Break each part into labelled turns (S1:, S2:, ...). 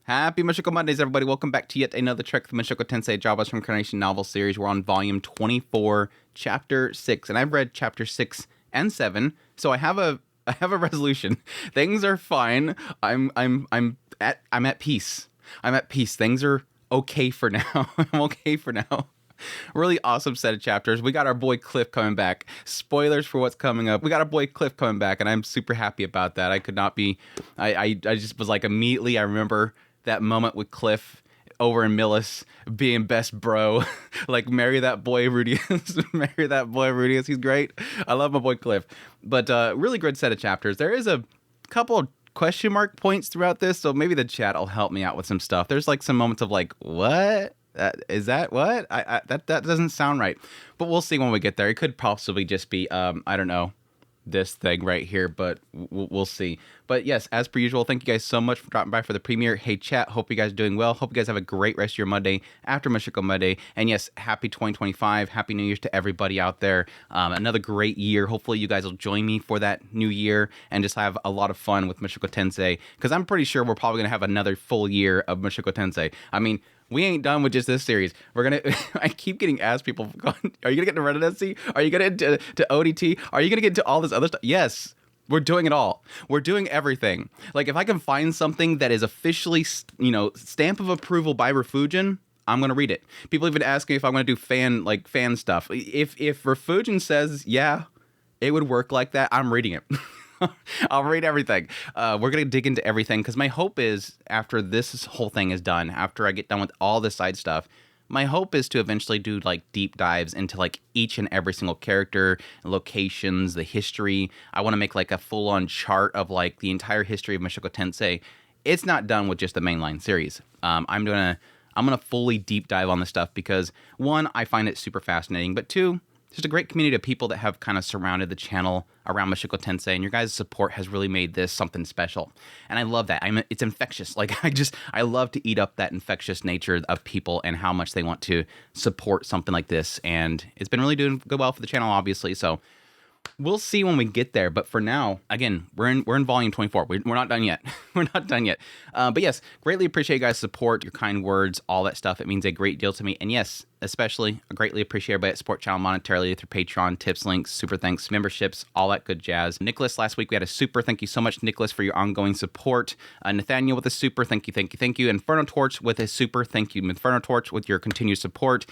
S1: Happy Mushoku Mondays, everybody. Welcome back to yet another trek of the Mushoku Tensei Jobless Reincarnation novel series. We're on volume 24, chapter 6. And I've read chapter 6 and 7, so I have a resolution. Things are fine. I'm at peace. I'm at peace. Things are okay for now. I'm okay for now. Really awesome set of chapters. We got our boy Cliff coming back. Spoilers for what's coming up. We got our boy Cliff coming back, and I'm super happy about that. I could not be. I just was like, immediately I remember that moment with Cliff over in Millis being best bro. Like, marry that boy Rudius. Marry that boy Rudius. He's great. I love my boy Cliff. But really good set of chapters. There is a couple of question mark points throughout this, so maybe the chat will help me out with some stuff. There's like some moments of like, what? Is that what? That doesn't sound right. But we'll see when we get there. It could possibly just be, I don't know, this thing right here, but we'll see. But yes, as per usual, thank you guys so much for dropping by for the premiere. Hey chat, hope you guys are doing well. Hope you guys have a great rest of your Monday after Mushoku Monday. And yes, happy 2025. Happy New Year's to everybody out there. Another great year. Hopefully you guys will join me for that new year and just have a lot of fun with Mushoku Tensei, because I'm pretty sure we're probably going to have another full year of Mushoku Tensei. I mean, we ain't done with just this series. We're going to, I keep getting asked, people, are you going to get to Redundancy? Are you going to get to ODT? Are you going to get into all this other stuff? Yes, we're doing it all. We're doing everything. Like, if I can find something that is officially, stamp of approval by Refugin, I'm going to read it. People even ask me if I'm going to do fan stuff. If Refugin says, yeah, it would work like that, I'm reading it. I'll read everything. We're going to dig into everything, because my hope is, after this whole thing is done, after I get done with all the side stuff, my hope is to eventually do like deep dives into like each and every single character, locations, the history. I want to make like a full-on chart of like the entire history of Mushoku Tensei. It's not done with just the mainline series. I'm gonna fully deep dive on this stuff because, one, I find it super fascinating, but two, there's a great community of people that have kind of surrounded the channel around Mushoku Tensei, and your guys' support has really made this something special. And I love that. It's infectious. Like, I love to eat up that infectious nature of people and how much they want to support something like this. And it's been really doing good well for the channel, obviously. So we'll see when we get there. But for now, again, we're in volume 24. We're not done yet. We're not done yet. But yes, greatly appreciate you guys' support, your kind words, all that stuff. It means a great deal to me. And yes, especially, I greatly appreciate everybody that support channel monetarily through Patreon, tips, links, super thanks, memberships, all that good jazz. Nicholas, last week we had a super. Thank you so much, Nicholas, for your ongoing support. Nathaniel with a super. Thank you. Inferno Torch with a super. Thank you, Inferno Torch, with your continued support.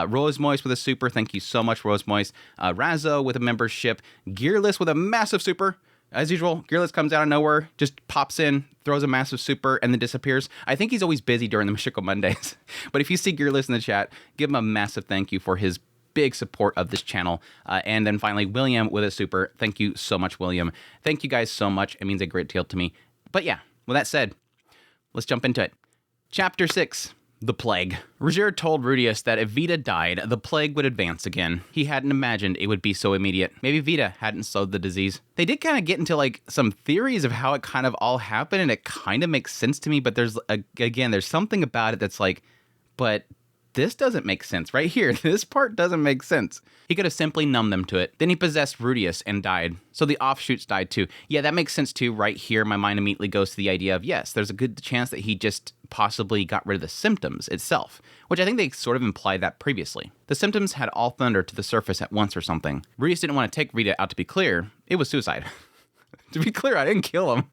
S1: Rose Moist with a super. Thank you so much, Rose Moist. Razzo with a membership. Gearless with a massive super. As usual, Gearless comes out of nowhere, just pops in, throws a massive super, and then disappears. I think he's always busy during the Mushoku Mondays. But if you see Gearless in the chat, give him a massive thank you for his big support of this channel. And then finally, William with a super. Thank you so much, William. Thank you guys so much. It means a great deal to me. But yeah, with that said, let's jump into it. Chapter 6. The Plague. Roger told Rudius that if Vita died, the plague would advance again. He hadn't imagined it would be so immediate. Maybe Vita hadn't slowed the disease. They did kind of get into like some theories of how it kind of all happened, and it kind of makes sense to me, but there's something about it that's like, but this doesn't make sense right here. This part doesn't make sense. He could have simply numbed them to it. Then he possessed Rudius and died. So the offshoots died too. Yeah, that makes sense too. Right here, my mind immediately goes to the idea of, yes, there's a good chance that he just possibly got rid of the symptoms itself, which I think they sort of implied that previously. The symptoms had all thundered to the surface at once or something. Rudius didn't want to take Rita out. To be clear, it was suicide. To be clear, I didn't kill him.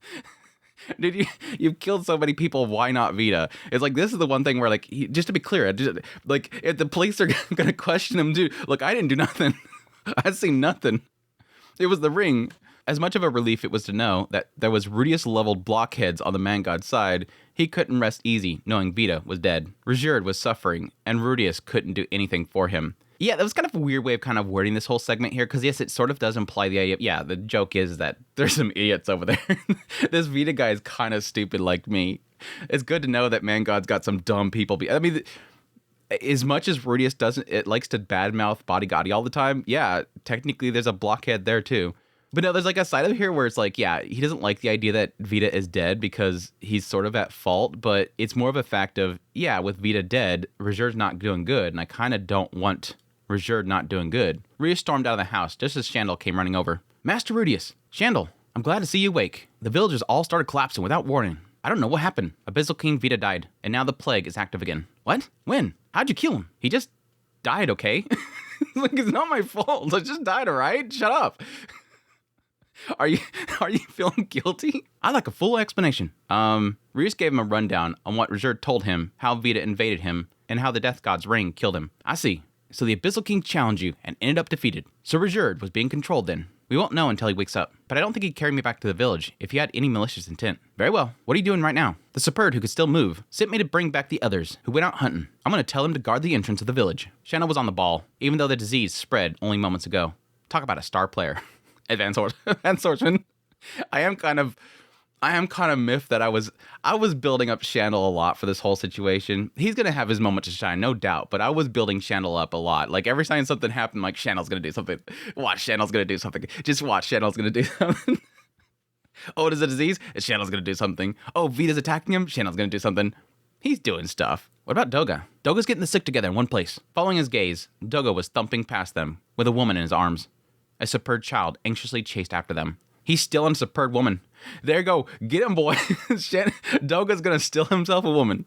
S1: Dude, you've killed so many people, why not Vita? It's like, this is the one thing where, like, just to be clear, like, if the police are going to question him, dude, look, I didn't do nothing. I seen nothing. It was the ring. As much of a relief it was to know that there was Rudius-leveled blockheads on the man god's side, he couldn't rest easy knowing Vita was dead. Rajerd was suffering, and Rudius couldn't do anything for him. Yeah, that was kind of a weird way of kind of wording this whole segment here, because yes, it sort of does imply the idea. Yeah, the joke is that there's some idiots over there. This Vita guy is kind of stupid like me. It's good to know that Man God's got some dumb people. I mean, as much as Rudius it likes to badmouth Body Gotti all the time, yeah, technically there's a blockhead there too. But no, there's like a side of here where it's like, yeah, he doesn't like the idea that Vita is dead because he's sort of at fault, but it's more of a fact of, yeah, with Vita dead, Rajerd's not doing good, and I kind of don't want Rajerd not doing good. Rudius stormed out of the house just as Shandel came running over. Master Rudius, Shandel, I'm glad to see you awake. The villagers all started collapsing without warning. I don't know what happened. Abyssal King Vita died, and now the plague is active again. What? When? How'd you kill him? He just died, okay? Like, it's not my fault. I just died, all right? Shut up. Are you feeling guilty? I'd like a full explanation. Reese gave him a rundown on what Rajerd told him, how Vita invaded him, and how the Death God's ring killed him. I see. So the Abyssal King challenged you and ended up defeated. So Rajerd was being controlled then. We won't know until he wakes up, but I don't think he'd carry me back to the village if he had any malicious intent. Very well. What are you doing right now? The Superb, who could still move, sent me to bring back the others, who went out hunting. I'm going to tell him to guard the entrance of the village. Shanna was on the ball, even though the disease spread only moments ago. Talk about a star player. Advanced Swordsman. I am kind of miffed that I was building up Shandel a lot for this whole situation. He's gonna have his moment to shine, no doubt, but I was building Shandel up a lot. Like every time something happened, like Shandel's gonna do something. Watch, Shandel's gonna do something. Just watch, Shandel's gonna do something. Oh, it is a disease? Shandel's gonna do something. Oh, Vita's attacking him? Shandel's gonna do something. He's doing stuff. What about Doga? Doga's getting the sick together in one place. Following his gaze, Doga was thumping past them with a woman in his arms. A superb child anxiously chased after them. He's still a superb woman. There you go. Get him, boy. Doga's gonna still himself a woman.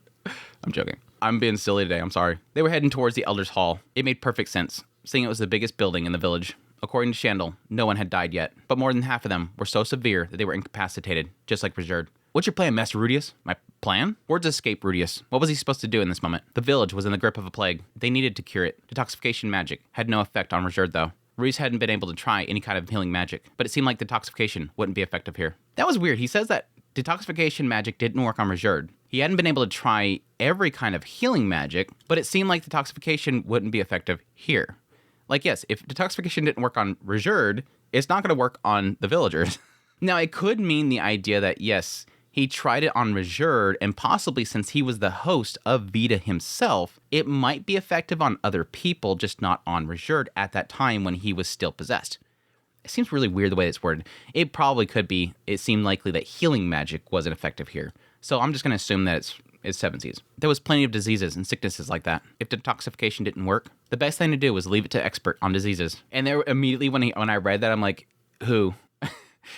S1: I'm joking. I'm being silly today. I'm sorry. They were heading towards the Elder's Hall. It made perfect sense, seeing it was the biggest building in the village. According to Shandel, no one had died yet, but more than half of them were so severe that they were incapacitated, just like Rajerd. What's your plan, Master Rudius? My plan? Words escaped Rudius. What was he supposed to do in this moment? The village was in the grip of a plague. They needed to cure it. Detoxification magic had no effect on Rajerd, though. Reese hadn't been able to try any kind of healing magic, but it seemed like detoxification wouldn't be effective here. That was weird. He says that detoxification magic didn't work on Rajerd. He hadn't been able to try every kind of healing magic, but it seemed like detoxification wouldn't be effective here. Like, yes, if detoxification didn't work on Rajerd, it's not going to work on the villagers. Now, it could mean the idea that, yes, he tried it on Rajerd, and possibly since he was the host of Vita himself, it might be effective on other people, just not on Rajerd at that time when he was still possessed. It seems really weird the way it's worded. It probably could be. It seemed likely that healing magic wasn't effective here. So I'm just going to assume that it's Seven Seas. There was plenty of diseases and sicknesses like that. If detoxification didn't work, the best thing to do was leave it to expert on diseases. And there immediately when I read that, I'm like, who?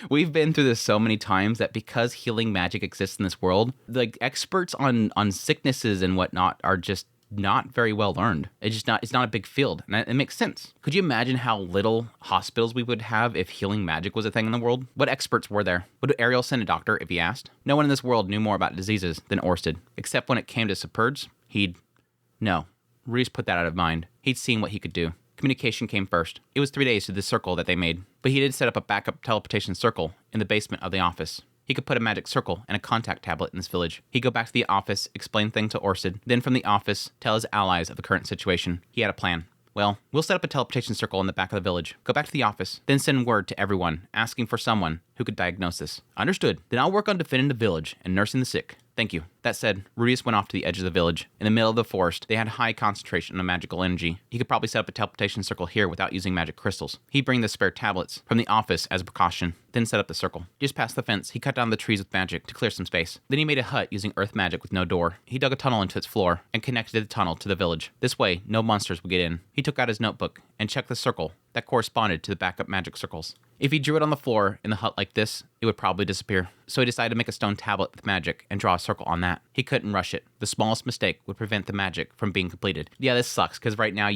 S1: We've been through this so many times that because healing magic exists in this world, like experts on sicknesses and whatnot are just not very well learned. It's not a big field, and it makes sense. Could you imagine how little hospitals we would have if healing magic was a thing in the world? What experts were there? Would Ariel send a doctor if he asked? No one in this world knew more about diseases than Orsted, except when it came to Superds, no. Reese put that out of mind. He'd seen what he could do. Communication came first. It was 3 days to the circle that they made, but he did set up a backup teleportation circle in the basement of the office. He could put a magic circle and a contact tablet in this village. He'd go back to the office, explain things to Orsted, then from the office, tell his allies of the current situation. He had a plan. Well, we'll set up a teleportation circle in the back of the village, go back to the office, then send word to everyone, asking for someone who could diagnose this. Understood. Then I'll work on defending the village and nursing the sick. Thank you. That said, Rudius went off to the edge of the village. In the middle of the forest, they had high concentration of magical energy. He could probably set up a teleportation circle here without using magic crystals. He'd bring the spare tablets from the office as a precaution, then set up the circle. Just past the fence, he cut down the trees with magic to clear some space. Then he made a hut using earth magic with no door. He dug a tunnel into its floor and connected the tunnel to the village. This way, no monsters would get in. He took out his notebook and checked the circle that corresponded to the backup magic circles. If he drew it on the floor in the hut like this, it would probably disappear. So he decided to make a stone tablet with magic and draw a circle on that. He couldn't rush it. The smallest mistake would prevent the magic from being completed. Yeah, this sucks, because right now,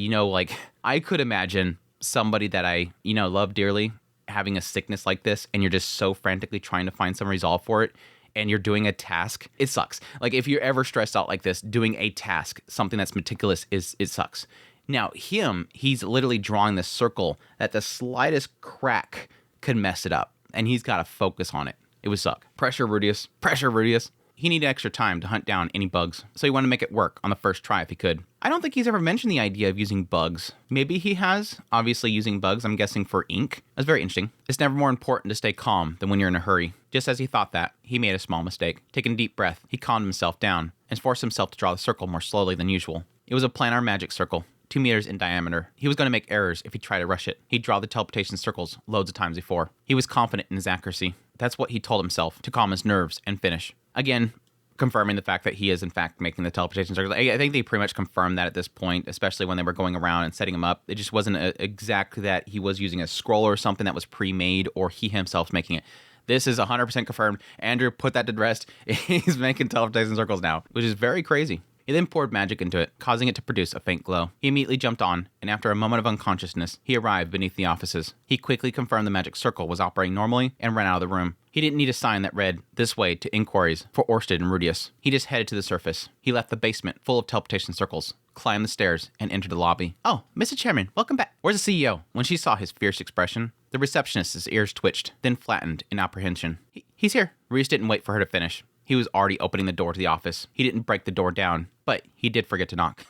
S1: I could imagine somebody that I, love dearly having a sickness like this, and you're just so frantically trying to find some resolve for it, and you're doing a task. It sucks. Like, if you're ever stressed out like this, doing a task, something that's meticulous, it sucks. Now, he's literally drawing this circle that the slightest crack could mess it up, and he's got to focus on it. It would suck. Pressure, Rudius. Pressure, Rudius. He needed extra time to hunt down any bugs, so he wanted to make it work on the first try if he could. I don't think he's ever mentioned the idea of using bugs. Maybe he has, obviously using bugs, I'm guessing for ink. That's very interesting. It's never more important to stay calm than when you're in a hurry. Just as he thought that, he made a small mistake. Taking a deep breath, he calmed himself down and forced himself to draw the circle more slowly than usual. It was a planar magic circle, 2 meters in diameter. He was going to make errors if he tried to rush it. He'd draw the teleportation circles loads of times before. He was confident in his accuracy. That's what he told himself to calm his nerves and finish. Again, confirming the fact that he is in fact making the teleportation circles. I think they pretty much confirmed that at this point, especially when they were going around and setting him up. It just wasn't exactly that he was using a scroll or something that was pre-made or he himself making it. This is 100% confirmed. Andrew put that to rest. He's making teleportation circles now, which is very crazy. He then poured magic into it, causing it to produce a faint glow. He immediately jumped on, and after a moment of unconsciousness, he arrived beneath the offices. He quickly confirmed the magic circle was operating normally and ran out of the room. He didn't need a sign that read, "This way" to inquiries for Orsted and Rudius. He just headed to the surface. He left the basement full of teleportation circles, climbed the stairs, and entered the lobby. "Oh, Mr. Chairman, welcome back. Where's the CEO?" When she saw his fierce expression, the receptionist's ears twitched, then flattened in apprehension. He's here." Rudius didn't wait for her to finish. He was already opening the door to the office. He didn't break the door down, but he did forget to knock.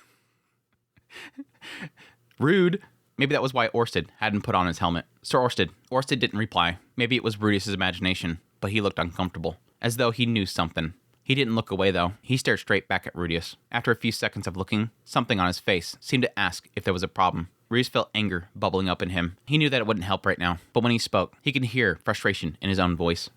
S1: Rude. Maybe that was why Orsted hadn't put on his helmet. "Sir Orsted." Orsted didn't reply. Maybe it was Rudius' imagination, but he looked uncomfortable, as though he knew something. He didn't look away, though. He stared straight back at Rudius. After a few seconds of looking, something on his face seemed to ask if there was a problem. Rudius felt anger bubbling up in him. He knew that it wouldn't help right now, but when he spoke, he could hear frustration in his own voice.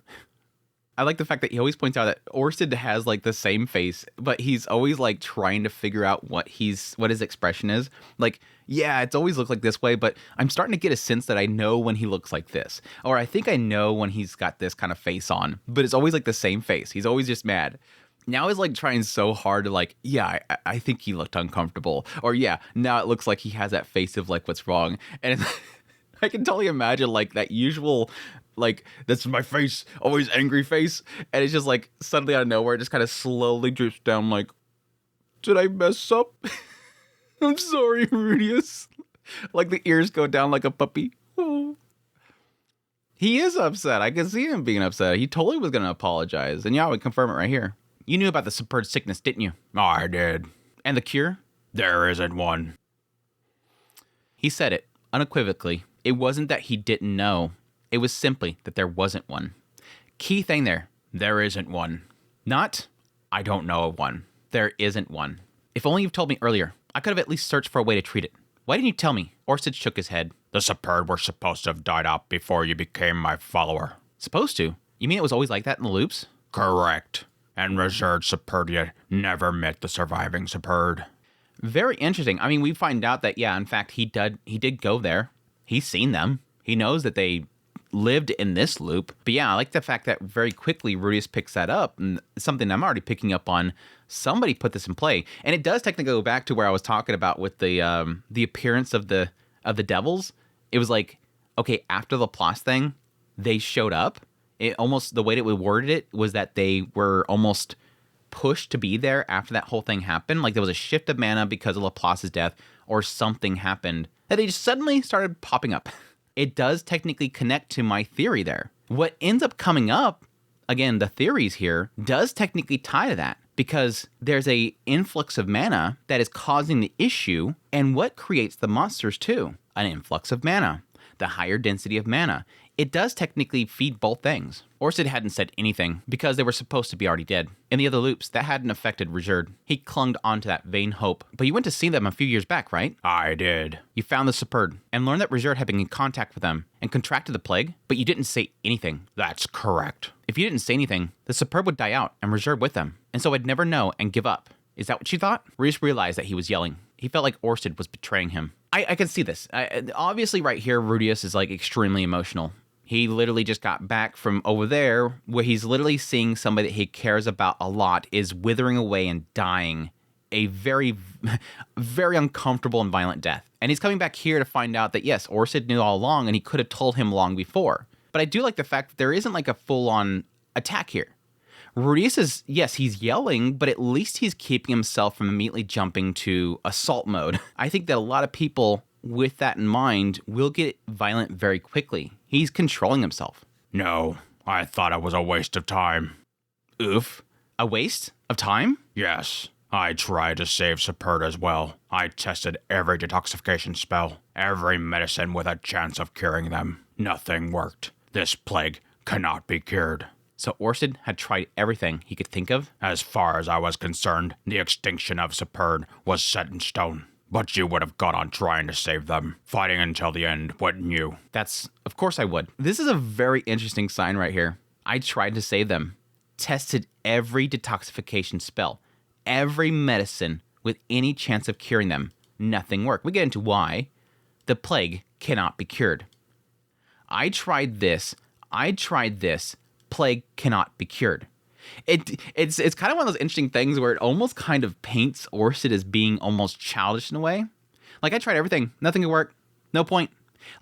S1: I like the fact that he always points out that Orsted has like the same face, but he's always like trying to figure out what his expression is. Like, yeah, it's always looked like this way, but I'm starting to get a sense that I know when he looks like this. Or I think I know when he's got this kind of face on, but it's always like the same face. He's always just mad. Now he's like trying so hard to like, yeah, I think he looked uncomfortable. Or yeah, now it looks like he has that face of like what's wrong. And I can totally imagine like that usual, like, "That's my face, always angry face." And it's just like suddenly out of nowhere, it just kind of slowly drifts down like, "Did I mess up? I'm sorry, Rudius." Like the ears go down like a puppy. Oh. He is upset. I can see him being upset. He totally was going to apologize. And yeah, I would confirm it right here. "You knew about the superb sickness, didn't you?"
S2: "I did."
S1: "And the cure?"
S2: "There isn't one."
S1: He said it unequivocally. It wasn't that he didn't know. It was simply that there wasn't one. Key thing there.
S2: There isn't one.
S1: Not,
S2: I don't know of one.
S1: There isn't one. If only you've told me earlier. I could have at least searched for a way to treat it. Why didn't you tell me? Orsted shook his head.
S2: The Superb were supposed to have died out before you became my follower.
S1: Supposed to? You mean it was always like that in the loops?
S2: Correct. And reserved Superdia never met the surviving Superb.
S1: Very interesting. I mean, we find out that, yeah, in fact, he did go there. He's seen them. He knows that they lived in this loop. But yeah, I like the fact that very quickly Rudius picks that up, and something I'm already picking up on. Somebody put this in play, and it does technically go back to where I was talking about with the appearance of the devils. It was like, okay, after the Laplace thing, they showed up. It almost, the way that we worded it was that they were almost pushed to be there after that whole thing happened. Like there was a shift of mana because of Laplace's death, or something happened that they just suddenly started popping up. It does technically connect to my theory there. What ends up coming up, again, the theories here, does technically tie to that, because there's a influx of mana that is causing the issue, and what creates the monsters too? An influx of mana, the higher density of mana. It does technically feed both things. Orsted hadn't said anything because they were supposed to be already dead. In the other loops, that hadn't affected Reserved. He clung onto that vain hope. But you went to see them a few years back, right?
S2: I did.
S1: You found the Superb and learned that Reserved had been in contact with them and contracted the plague, but you didn't say anything.
S2: That's correct.
S1: If you didn't say anything, the Superb would die out and Reserved with them, and so I'd never know and give up. Is that what you thought? Reese realized that he was yelling. He felt like Orsted was betraying him. I can see this. Obviously, right here, Rudius is like extremely emotional. He literally just got back from over there where he's literally seeing somebody that he cares about a lot is withering away and dying a very, very uncomfortable and violent death. And he's coming back here to find out that, yes, Orsted knew all along and he could have told him long before. But I do like the fact that there isn't like a full-on attack here. Rudius is, yes, he's yelling, but at least he's keeping himself from immediately jumping to assault mode. I think that a lot of people with that in mind will get violent very quickly. He's controlling himself.
S2: No, I thought it was a waste of time.
S1: Oof. A waste of time?
S2: Yes. I tried to save Superb as well. I tested every detoxification spell, every medicine with a chance of curing them. Nothing worked. This plague cannot be cured.
S1: So Orsted had tried everything he could think of?
S2: As far as I was concerned, the extinction of Superb was set in stone. But you would have gone on trying to save them, fighting until the end, wouldn't you?
S1: Of course I would. This is a very interesting sign right here. I tried to save them, tested every detoxification spell, every medicine with any chance of curing them. Nothing worked. We get into why. The plague cannot be cured. I tried this, plague cannot be cured. It's kind of one of those interesting things where it almost kind of paints Orsted as being almost childish in a way. Like, I tried everything, nothing could work, no point.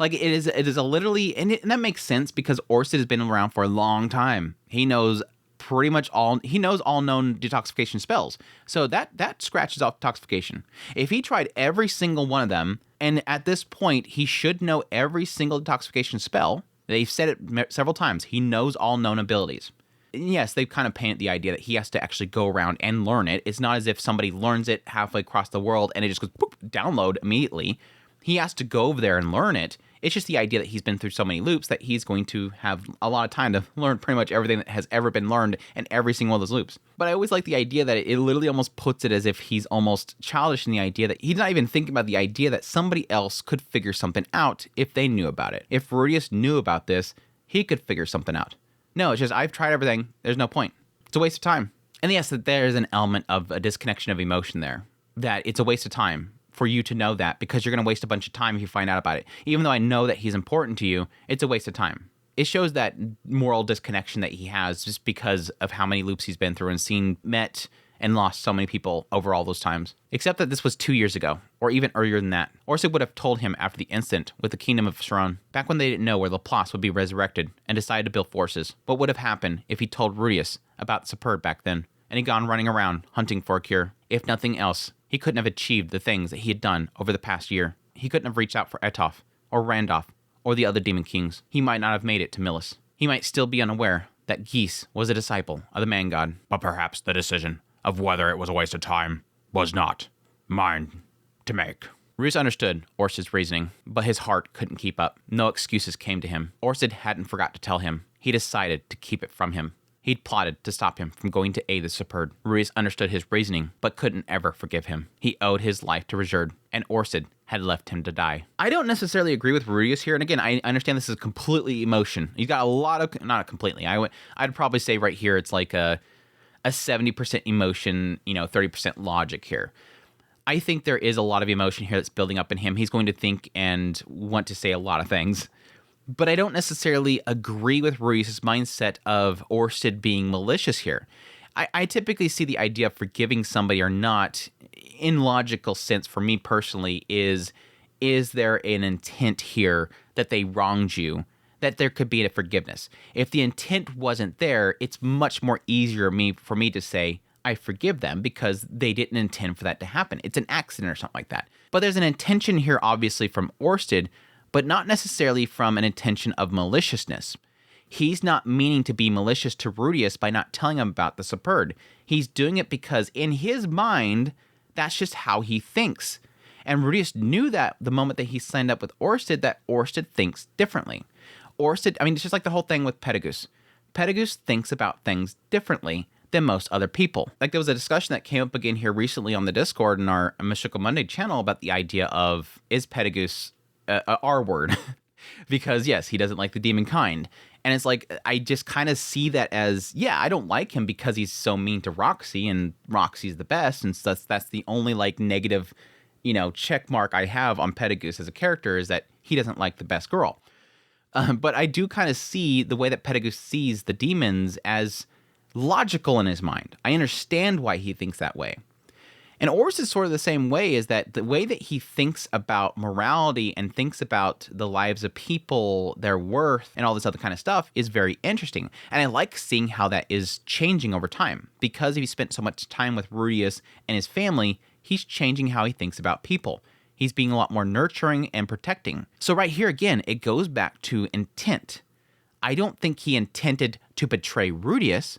S1: Like, it is a literally, and that makes sense because Orsted has been around for a long time. He knows pretty much all known detoxification spells. So that scratches off detoxification. If he tried every single one of them, and at this point he should know every single detoxification spell. They've said it several times. He knows all known abilities. And yes, they've kind of painted the idea that he has to actually go around and learn it. It's not as if somebody learns it halfway across the world and it just goes boop, download immediately. He has to go over there and learn it. It's just the idea that he's been through so many loops that he's going to have a lot of time to learn pretty much everything that has ever been learned in every single one of those loops. But I always like the idea that it literally almost puts it as if he's almost childish in the idea that he's not even thinking about the idea that somebody else could figure something out if they knew about it. If Rudius knew about this, he could figure something out. No, it's just, I've tried everything. There's no point. It's a waste of time. And yes, that there is an element of a disconnection of emotion there, that it's a waste of time for you to know that, because you're going to waste a bunch of time if you find out about it. Even though I know that he's important to you, it's a waste of time. It shows that moral disconnection that he has just because of how many loops he's been through and met and lost so many people over all those times. Except that this was 2 years ago, or even earlier than that. Orsted would have told him after the incident with the Kingdom of Sharon, back when they didn't know where Laplace would be resurrected and decided to build forces. What would have happened if he told Rudius about the Superb back then, and he'd gone running around hunting for a cure? If nothing else, he couldn't have achieved the things that he had done over the past year. He couldn't have reached out for Etoff, or Randolph, or the other demon kings. He might not have made it to Millis. He might still be unaware that Geese was a disciple of the man god.
S2: But perhaps the decision of whether it was a waste of time was not mine to make.
S1: Rudius understood Orsted's reasoning, but his heart couldn't keep up. No excuses came to him. Orsted hadn't forgot to tell him. He decided to keep it from him. He'd plotted to stop him from going to aid the Superb. Rudius understood his reasoning, but couldn't ever forgive him. He owed his life to Rajerd, and Orsted had left him to die. I don't necessarily agree with Rudius here, and again, I understand this is completely emotion. He's got a lot of, not completely, I'd probably say right here it's like a 70% emotion, 30% logic here. I think there is a lot of emotion here that's building up in him. He's going to think and want to say a lot of things. But I don't necessarily agree with Rudius' mindset of Orsted being malicious here. I typically see the idea of forgiving somebody or not, in logical sense for me personally, is there an intent here that they wronged you, that there could be a forgiveness? If the intent wasn't there, it's much more easier for me to say, I forgive them because they didn't intend for that to happen. It's an accident or something like that. But there's an intention here, obviously, from Orsted, but not necessarily from an intention of maliciousness. He's not meaning to be malicious to Rudius by not telling him about the Superb. He's doing it because in his mind, that's just how he thinks. And Rudius knew that the moment that he signed up with Orsted, that Orsted thinks differently. Orsted, it's just like the whole thing with Pedagoose. Pedagoose thinks about things differently than most other people. Like, there was a discussion that came up again here recently on the Discord in our Mushoku Monday channel about the idea of, is Pedagoose a R word? Because yes, he doesn't like the demon kind. And it's like, I just kind of see that as, yeah, I don't like him because he's so mean to Roxy, and Roxy's the best, and so that's the only like negative, check mark I have on Pedagoose as a character, is that he doesn't like the best girl. But I do kind of see the way that Pedagoose sees the demons as logical in his mind. I understand why he thinks that way. And Ors is sort of the same way, is that the way that he thinks about morality and thinks about the lives of people, their worth, and all this other kind of stuff is very interesting. And I like seeing how that is changing over time. Because he spent so much time with Rudius and his family, he's changing how he thinks about people. He's being a lot more nurturing and protecting. So right here again, it goes back to intent. I don't think he intended to betray Rudius.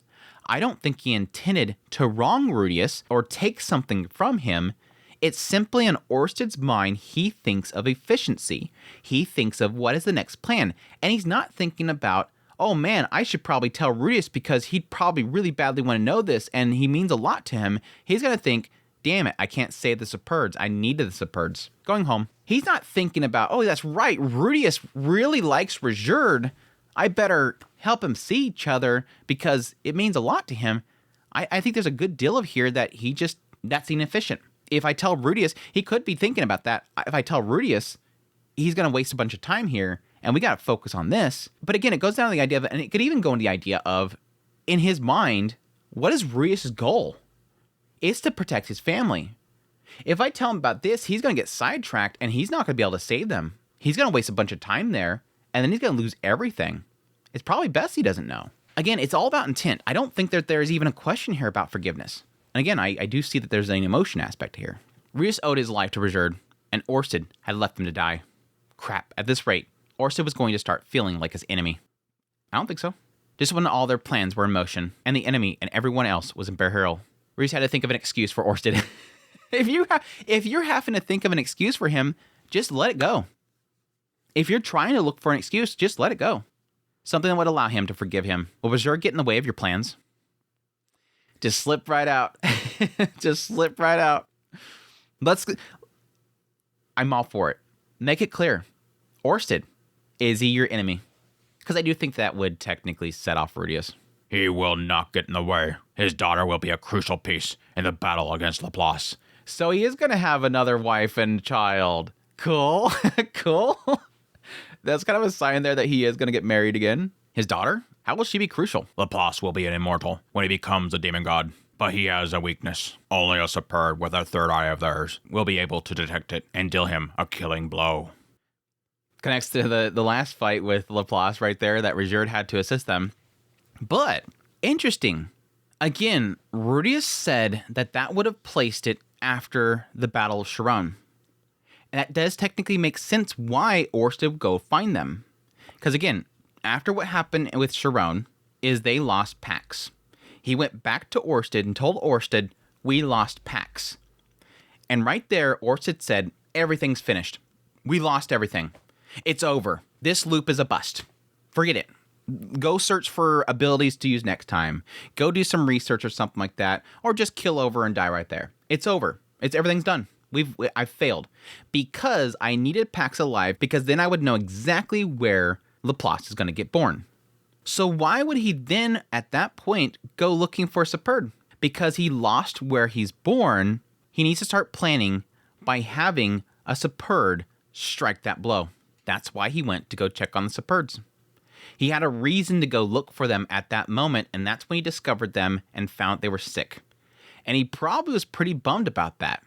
S1: I don't think he intended to wrong Rudius or take something from him. It's simply in Orsted's mind, he thinks of efficiency. He thinks of what is the next plan. And he's not thinking about, oh man, I should probably tell Rudius because he'd probably really badly want to know this and he means a lot to him. He's going to think, damn it, I can't save the Superbs. I need the Superbs. Going home. He's not thinking about, oh, that's right, Rudius really likes Rajerd. I better help him see each other because it means a lot to him. I think there's a good deal of here that that's inefficient. If I tell Rudius, he could be thinking about that. If I tell Rudius, he's going to waste a bunch of time here and we got to focus on this. But again, it goes down to the idea of, and it could even go into the idea of, in his mind, what is Rudius' goal? It's to protect his family. If I tell him about this, he's going to get sidetracked, and he's not going to be able to save them. He's going to waste a bunch of time there, and then he's going to lose everything. It's probably best he doesn't know. Again, it's all about intent. I don't think that there's even a question here about forgiveness. And again, I do see that there's an emotion aspect here. Rudius owed his life to Reserve, and Orsted had left him to die. Crap, at this rate, Orsted was going to start feeling like his enemy. I don't think so. Just when all their plans were in motion, and the enemy and everyone else was in peril, Rudius had to think of an excuse for Orsted. If you're having to think of an excuse for him, just let it go. If you're trying to look for an excuse, just let it go. Something that would allow him to forgive him. Will Reserve get in the way of your plans? Just slip right out. Just slip right out. I'm all for it. Make it clear. Orsted, is he your enemy? Because I do think that would technically set off Rudius.
S2: He will not get in the way. His daughter will be a crucial piece in the battle against Laplace.
S1: So he is going to have another wife and child. Cool. Cool. That's kind of a sign there that he is going to get married again. His daughter? How will she be crucial?
S2: Laplace will be an immortal when he becomes a demon god. But he has a weakness. Only a superb with a third eye of theirs will be able to detect it and deal him a killing blow.
S1: Connects to the last fight with Laplace right there that Reserve had to assist them. But, interesting. Again, Rudius said that would have placed it after the Battle of Sharon. And that does technically make sense why Orsted would go find them. Because again, after what happened with Sharon is they lost Pax. He went back to Orsted and told Orsted, we lost Pax. And right there, Orsted said, everything's finished. We lost everything. It's over. This loop is a bust. Forget it. Go search for abilities to use next time. Go do some research or something like that. Or just kill over and die right there. It's over. Everything's done. I've failed. Because I needed Pax alive, because then I would know exactly where Laplace is going to get born. So why would he then, at that point, go looking for Superb? Because he lost where he's born, he needs to start planning by having a Superb strike that blow. That's why he went to go check on the Superbs. He had a reason to go look for them at that moment, and that's when he discovered them and found they were sick. And he probably was pretty bummed about that.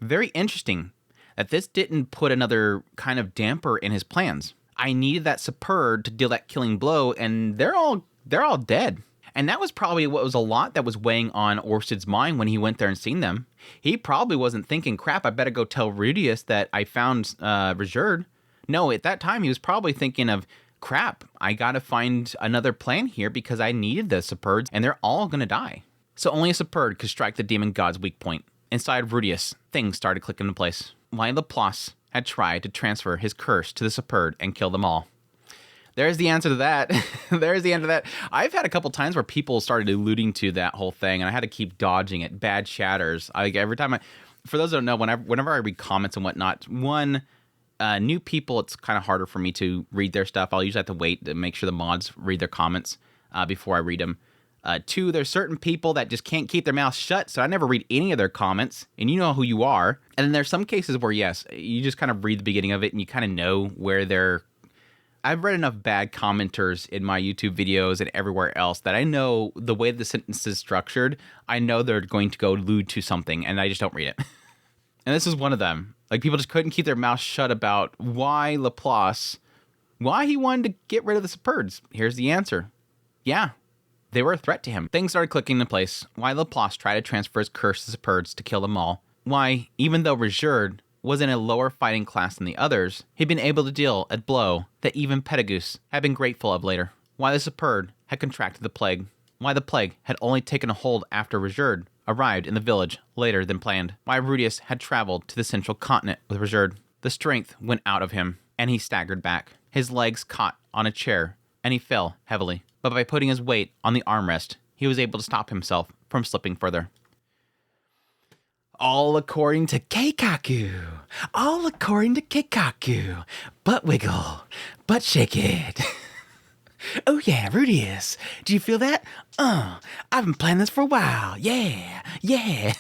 S1: Very interesting that this didn't put another kind of damper in his plans. I needed that Superb to deal that killing blow, and they're all dead. And that was probably what was a lot that was weighing on Orsted's mind when he went there and seen them. He probably wasn't thinking, crap, I better go tell Rudius that I found Reserve. No, at that time, he was probably thinking of, crap, I gotta find another plan here because I needed the Superbs, and they're all gonna die. So only a Superb could strike the demon god's weak point. Inside Rudius, things started clicking into place. Why Laplace had tried to transfer his curse to the Superb and kill them all. There's the answer to that. There's the end of that. I've had a couple times where people started alluding to that whole thing, and I had to keep dodging it. Bad shatters. Every time for those who don't know, whenever I read comments and whatnot, new people, it's kind of harder for me to read their stuff. I'll usually have to wait to make sure the mods read their comments before I read them. Two, there's certain people that just can't keep their mouths shut, so I never read any of their comments, and you know who you are. And then there's some cases where, yes, you just kind of read the beginning of it, and you kind of know where they're... I've read enough bad commenters in my YouTube videos and everywhere else that I know the way the sentence is structured, I know they're going to go allude to something, and I just don't read it. And this is one of them. Like, people just couldn't keep their mouths shut about why Laplace, why he wanted to get rid of the Superbs. Here's the answer. Yeah. They were a threat to him. Things started clicking into place. Why Laplace tried to transfer his curse to the Superbs to kill them all. Why, even though Reserve was in a lower fighting class than the others, he'd been able to deal a blow that even Petagus had been grateful of later. Why the Superb had contracted the plague. Why the plague had only taken a hold after Reserve arrived in the village later than planned. Why Rudius had traveled to the central continent with Reserve. The strength went out of him, and he staggered back. His legs caught on a chair, and he fell heavily. But by putting his weight on the armrest, he was able to stop himself from slipping further. All according to Keikaku. All according to Keikaku. Butt wiggle. Butt shake it. Oh yeah, Rudius. Do you feel that? I've been planning this for a while. Yeah. Yeah.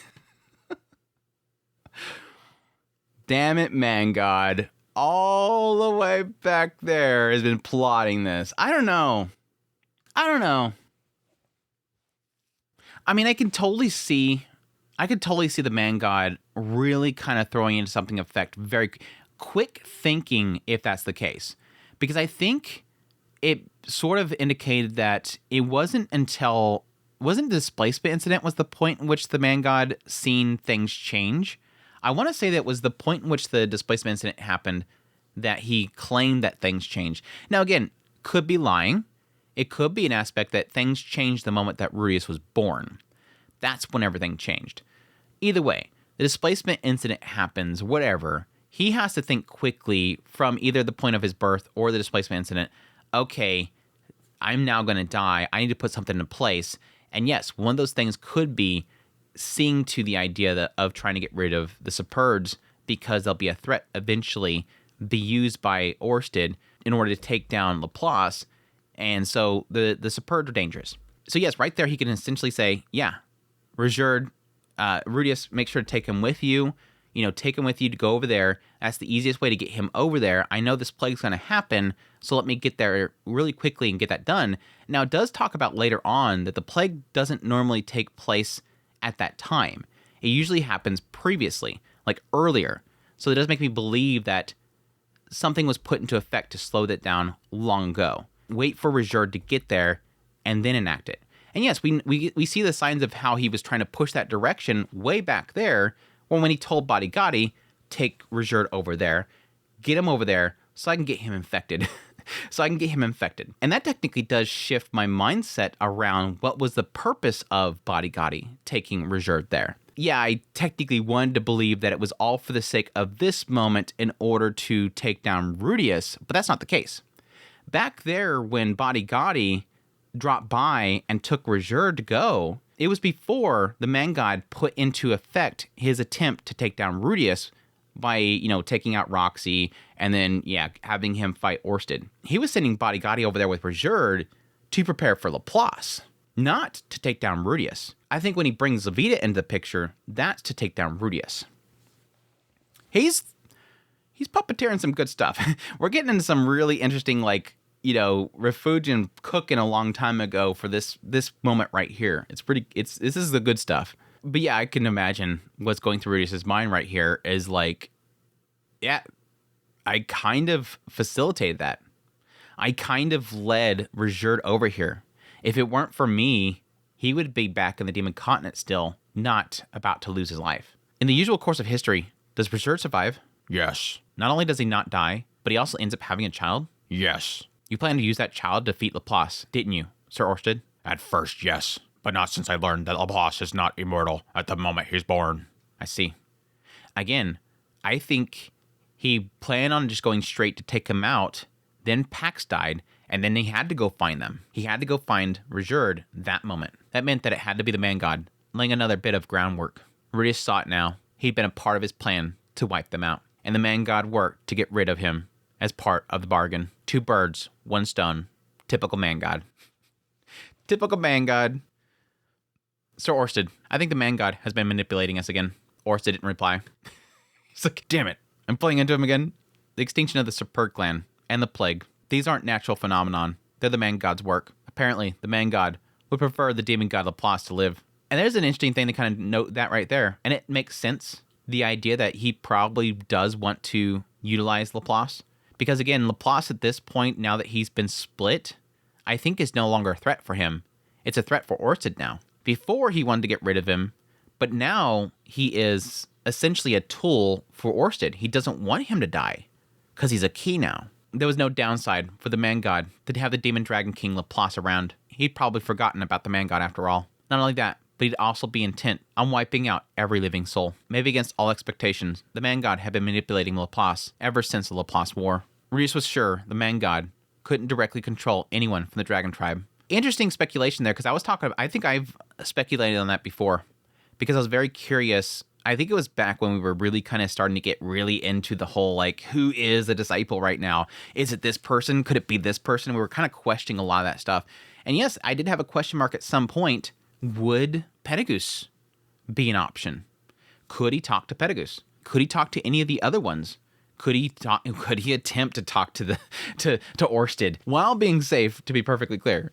S1: Damn it, man god. all the way back there has been plotting this. I don't know. I mean, I could totally see the man god really kind of throwing into something effect very quick thinking if that's the case. Because I think it sort of indicated that it wasn't the displacement incident was the point in which the man god seen things change. I want to say that was the point in which the displacement incident happened that he claimed that things changed. Now, again, could be lying. It could be an aspect that things changed the moment that Rudius was born. That's when everything changed. Either way, the displacement incident happens, whatever. He has to think quickly from either the point of his birth or the displacement incident. Okay, I'm now going to die. I need to put something in place. And yes, one of those things could be seeing to the idea of trying to get rid of the Superds because they'll be a threat eventually be used by Orsted in order to take down Laplace. And so the Superds are dangerous. So yes, right there he can essentially say, yeah, Rudius, make sure to take him with you. Take him with you to go over there. That's the easiest way to get him over there. I know this plague's going to happen, so let me get there really quickly and get that done. Now, it does talk about later on that the plague doesn't normally take place at that time. It usually happens previously, like earlier. So it does make me believe that something was put into effect to slow that down long ago. Wait for Rajerd to get there and then enact it. And yes, we see the signs of how he was trying to push that direction way back there when he told Bodygotti, take Rajerd over there, get him over there so I can get him infected. And that technically does shift my mindset around what was the purpose of Bodygotti taking Rajerd there. Yeah, I technically wanted to believe that it was all for the sake of this moment in order to take down Rudius, but that's not the case. Back there when Bodygotti dropped by and took Rajerd to go, it was before the man god put into effect his attempt to take down Rudius by, taking out Roxy and then, having him fight Orsted. He was sending Bodygotti over there with Rajerd to prepare for Laplace, not to take down Rudius. I think when he brings Levita into the picture, that's to take down Rudius. He's puppeteering some good stuff. We're getting into some really interesting, Refugian cooking a long time ago for this moment right here. This is the good stuff. But yeah, I can imagine what's going through Rudius's mind right here is I kind of facilitated that. I kind of led Rajerd over here. If it weren't for me, he would be back in the Demon Continent still, not about to lose his life. In the usual course of history, does Rajerd survive?
S2: Yes.
S1: Not only does he not die, but he also ends up having a child?
S2: Yes.
S1: You planned to use that child to defeat Laplace, didn't you, Sir Orsted?
S2: At first, yes. But not since I learned that Laplace is not immortal at the moment he's born.
S1: I see. Again, I think he planned on just going straight to take him out, then Pax died, and then he had to go find them. He had to go find Rajerd that moment. That meant that it had to be the man god, laying another bit of groundwork. Rudius saw it now. He'd been a part of his plan to wipe them out. And the man god worked to get rid of him as part of the bargain. 2 birds, 1 stone. Typical man god. Typical man god. Sir Orsted, I think the man god has been manipulating us again. Orsted didn't reply. He's like, damn it, I'm playing into him again. The extinction of the Superd clan and the plague. These aren't natural phenomenon. They're the man god's work. Apparently, the man god would prefer the demon god Laplace to live. And there's an interesting thing to kind of note that right there. And it makes sense. The idea that he probably does want to utilize Laplace. Because again, Laplace at this point, now that he's been split, I think is no longer a threat for him. It's a threat for Orsted now. Before he wanted to get rid of him, but now he is essentially a tool for Orsted. He doesn't want him to die because he's a key now. There was no downside for the man god to have the Demon Dragon King Laplace around. He'd probably forgotten about the man god after all. Not only that, but he'd also be intent on wiping out every living soul. Maybe against all expectations, the man god had been manipulating Laplace ever since the Laplace War. Rudius was sure the man god couldn't directly control anyone from the Dragon Tribe. Interesting speculation there, because I think I've speculated on that before, because I was very curious. I think it was back when we were really kind of starting to get really into the whole, who is a disciple right now? Is it this person? Could it be this person? We were kind of questioning a lot of that stuff. And yes, I did have a question mark at some point. Would Petagus be an option? Could he talk to Petagus? Could he talk to any of the other ones? Could he attempt to talk to Orsted while being safe, to be perfectly clear?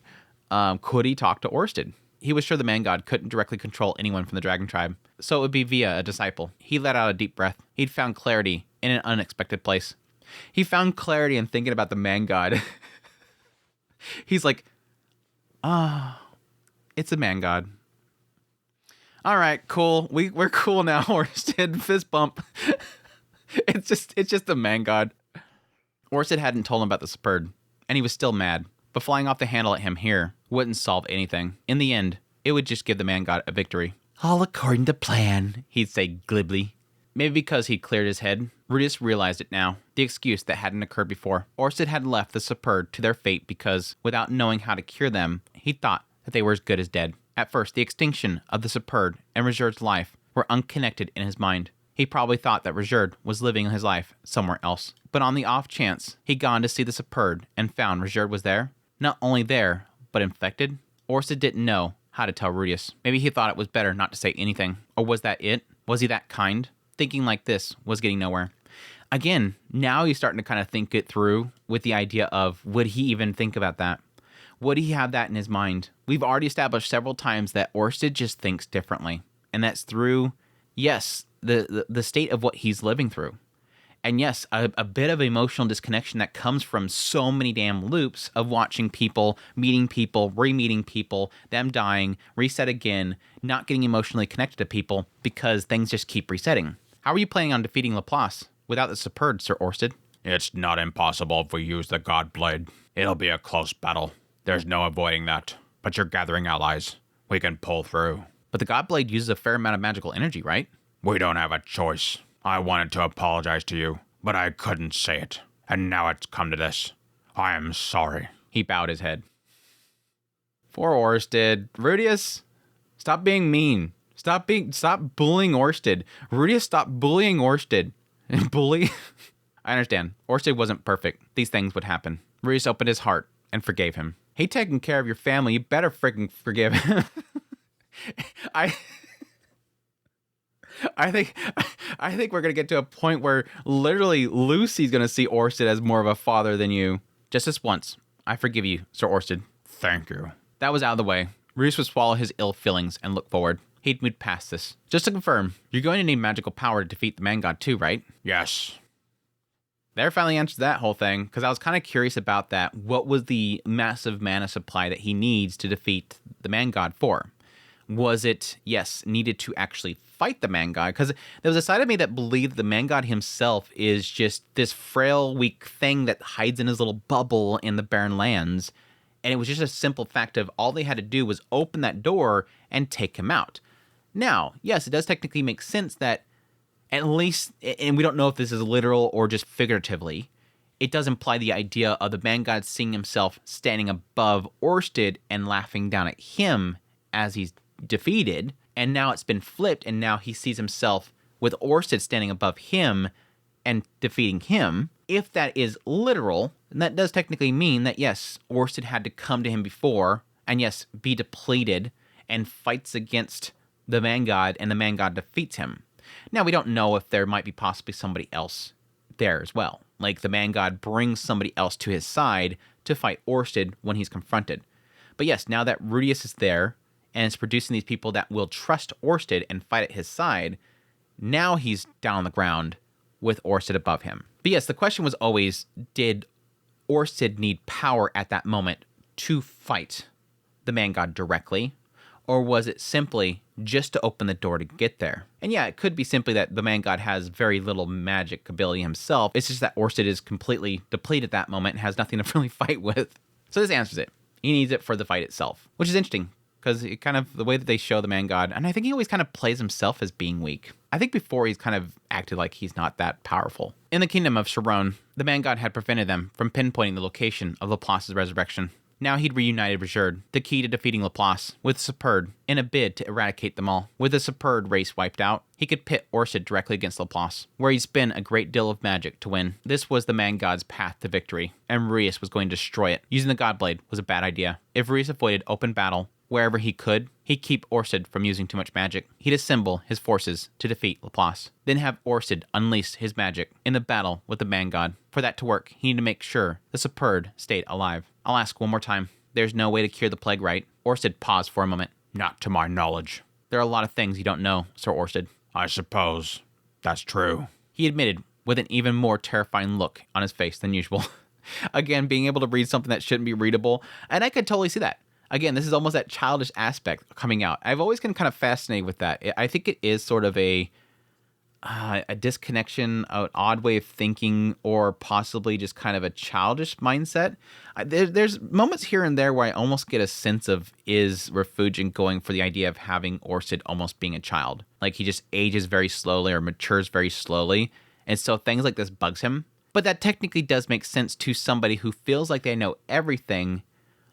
S1: Could he talk to Orsted? He was sure the man god couldn't directly control anyone from the dragon tribe, so it would be via a disciple. He let out a deep breath. He'd found clarity in an unexpected place. He found clarity in thinking about the man god. He's like, it's a man god. All right, cool. We're cool now, Orsted. Fist bump. It's just the man god. Orsted hadn't told him about the Superd, and he was still mad. But flying off the handle at him here wouldn't solve anything. In the end, it would just give the man god a victory. All according to plan, he'd say glibly. Maybe because he'd cleared his head, Rudius realized it now, the excuse that hadn't occurred before. Orsted had left the Superd to their fate because, without knowing how to cure them, he thought that they were as good as dead. At first, the extinction of the Superd and Rejerd's life were unconnected in his mind. He probably thought that Rejerd was living his life somewhere else. But on the off chance he'd gone to see the Superd and found Rejerd was there, not only there, but infected, Orsted didn't know how to tell Rudius. Maybe he thought it was better not to say anything. Or was that it? Was he that kind? Thinking like this was getting nowhere. Again, now he's starting to kind of think it through with the idea of, would he even think about that? Would he have that in his mind? We've already established several times that Orsted just thinks differently. And that's through, yes, the state of what he's living through. And yes, a bit of emotional disconnection that comes from so many damn loops of watching people, meeting people, re-meeting people, them dying, reset again, not getting emotionally connected to people because things just keep resetting. How are you planning on defeating Laplace without the Superd, Sir Orsted?
S2: It's not impossible if we use the God Blade. It'll be a close battle. There's no avoiding that. But you're gathering allies. We can pull through.
S1: But the God Blade uses a fair amount of magical energy, right?
S2: We don't have a choice. I wanted to apologize to you, but I couldn't say it. And now it's come to this. I am sorry.
S1: He bowed his head. Poor Orsted. Rudius, stop being mean. Stop bullying Orsted. Rudius, stop bullying Orsted. Bully? I understand. Orsted wasn't perfect. These things would happen. Rudius opened his heart and forgave him. He taking care of your family. You better freaking forgive him. I think we're going to get to a point where literally Lucy's going to see Orsted as more of a father than you. Just this once. I forgive you, Sir Orsted.
S2: Thank you.
S1: That was out of the way. Rudius would swallow his ill feelings and look forward. He'd moved past this. Just to confirm, you're going to need magical power to defeat the man god too, right?
S2: Yes.
S1: There finally answers that whole thing, because I was kind of curious about that. What was the massive mana supply that he needs to defeat the man god for? Was it, yes, needed to actually fight the man god? Because there was a side of me that believed the man god himself is just this frail, weak thing that hides in his little bubble in the barren lands. And it was just a simple fact of all they had to do was open that door and take him out. Now, yes, it does technically make sense that at least, and we don't know if this is literal or just figuratively, it does imply the idea of the man god seeing himself standing above Orsted and laughing down at him as he's defeated, and now it's been flipped, and now he sees himself with Orsted standing above him and defeating him. If that is literal, then that does technically mean that yes, Orsted had to come to him before, and yes, be depleted, and fights against the man god, and the man god defeats him. Now, we don't know if there might be possibly somebody else there as well. Like, the man god brings somebody else to his side to fight Orsted when he's confronted. But yes, now that Rudius is there, and is producing these people that will trust Orsted and fight at his side, now he's down on the ground with Orsted above him. But yes, the question was always, did Orsted need power at that moment to fight the man god directly? Or was it simply just to open the door to get there? And yeah, it could be simply that the man god has very little magic ability himself. It's just that Orsted is completely depleted at that moment and has nothing to really fight with. So this answers it. He needs it for the fight itself, which is interesting. Because it kind of, the way that they show the man god, and I think he always kind of plays himself as being weak. I think before he's kind of acted like he's not that powerful. In the kingdom of Sharon, the man god had prevented them from pinpointing the location of Laplace's resurrection. Now he'd reunited Rejerd, the key to defeating Laplace, with Superd, in a bid to eradicate them all. With the Superd race wiped out, he could pit Orsted directly against Laplace, where he'd spend a great deal of magic to win. This was the man god's path to victory, and Rudius was going to destroy it. Using the God Blade was a bad idea. If Rudius avoided open battle wherever he could, he'd keep Orsted from using too much magic. He'd assemble his forces to defeat Laplace, then have Orsted unleash his magic in the battle with the Man God. For that to work, he needed to make sure the Superb stayed alive. I'll ask one more time. There's no way to cure the plague, right? Orsted paused for a moment.
S2: Not to my knowledge.
S1: There are a lot of things you don't know, Sir Orsted.
S2: I suppose that's true.
S1: He admitted with an even more terrifying look on his face than usual. Again, being able to read something that shouldn't be readable. And I could totally see that. Again, this is almost that childish aspect coming out. I've always been kind of fascinated with that. I think it is sort of a disconnection, an odd way of thinking, or possibly just kind of a childish mindset. There's moments here and there where I almost get a sense of, is Refugent going for the idea of having Orsted almost being a child? Like he just ages very slowly or matures very slowly. And so things like this bugs him. But that technically does make sense to somebody who feels like they know everything,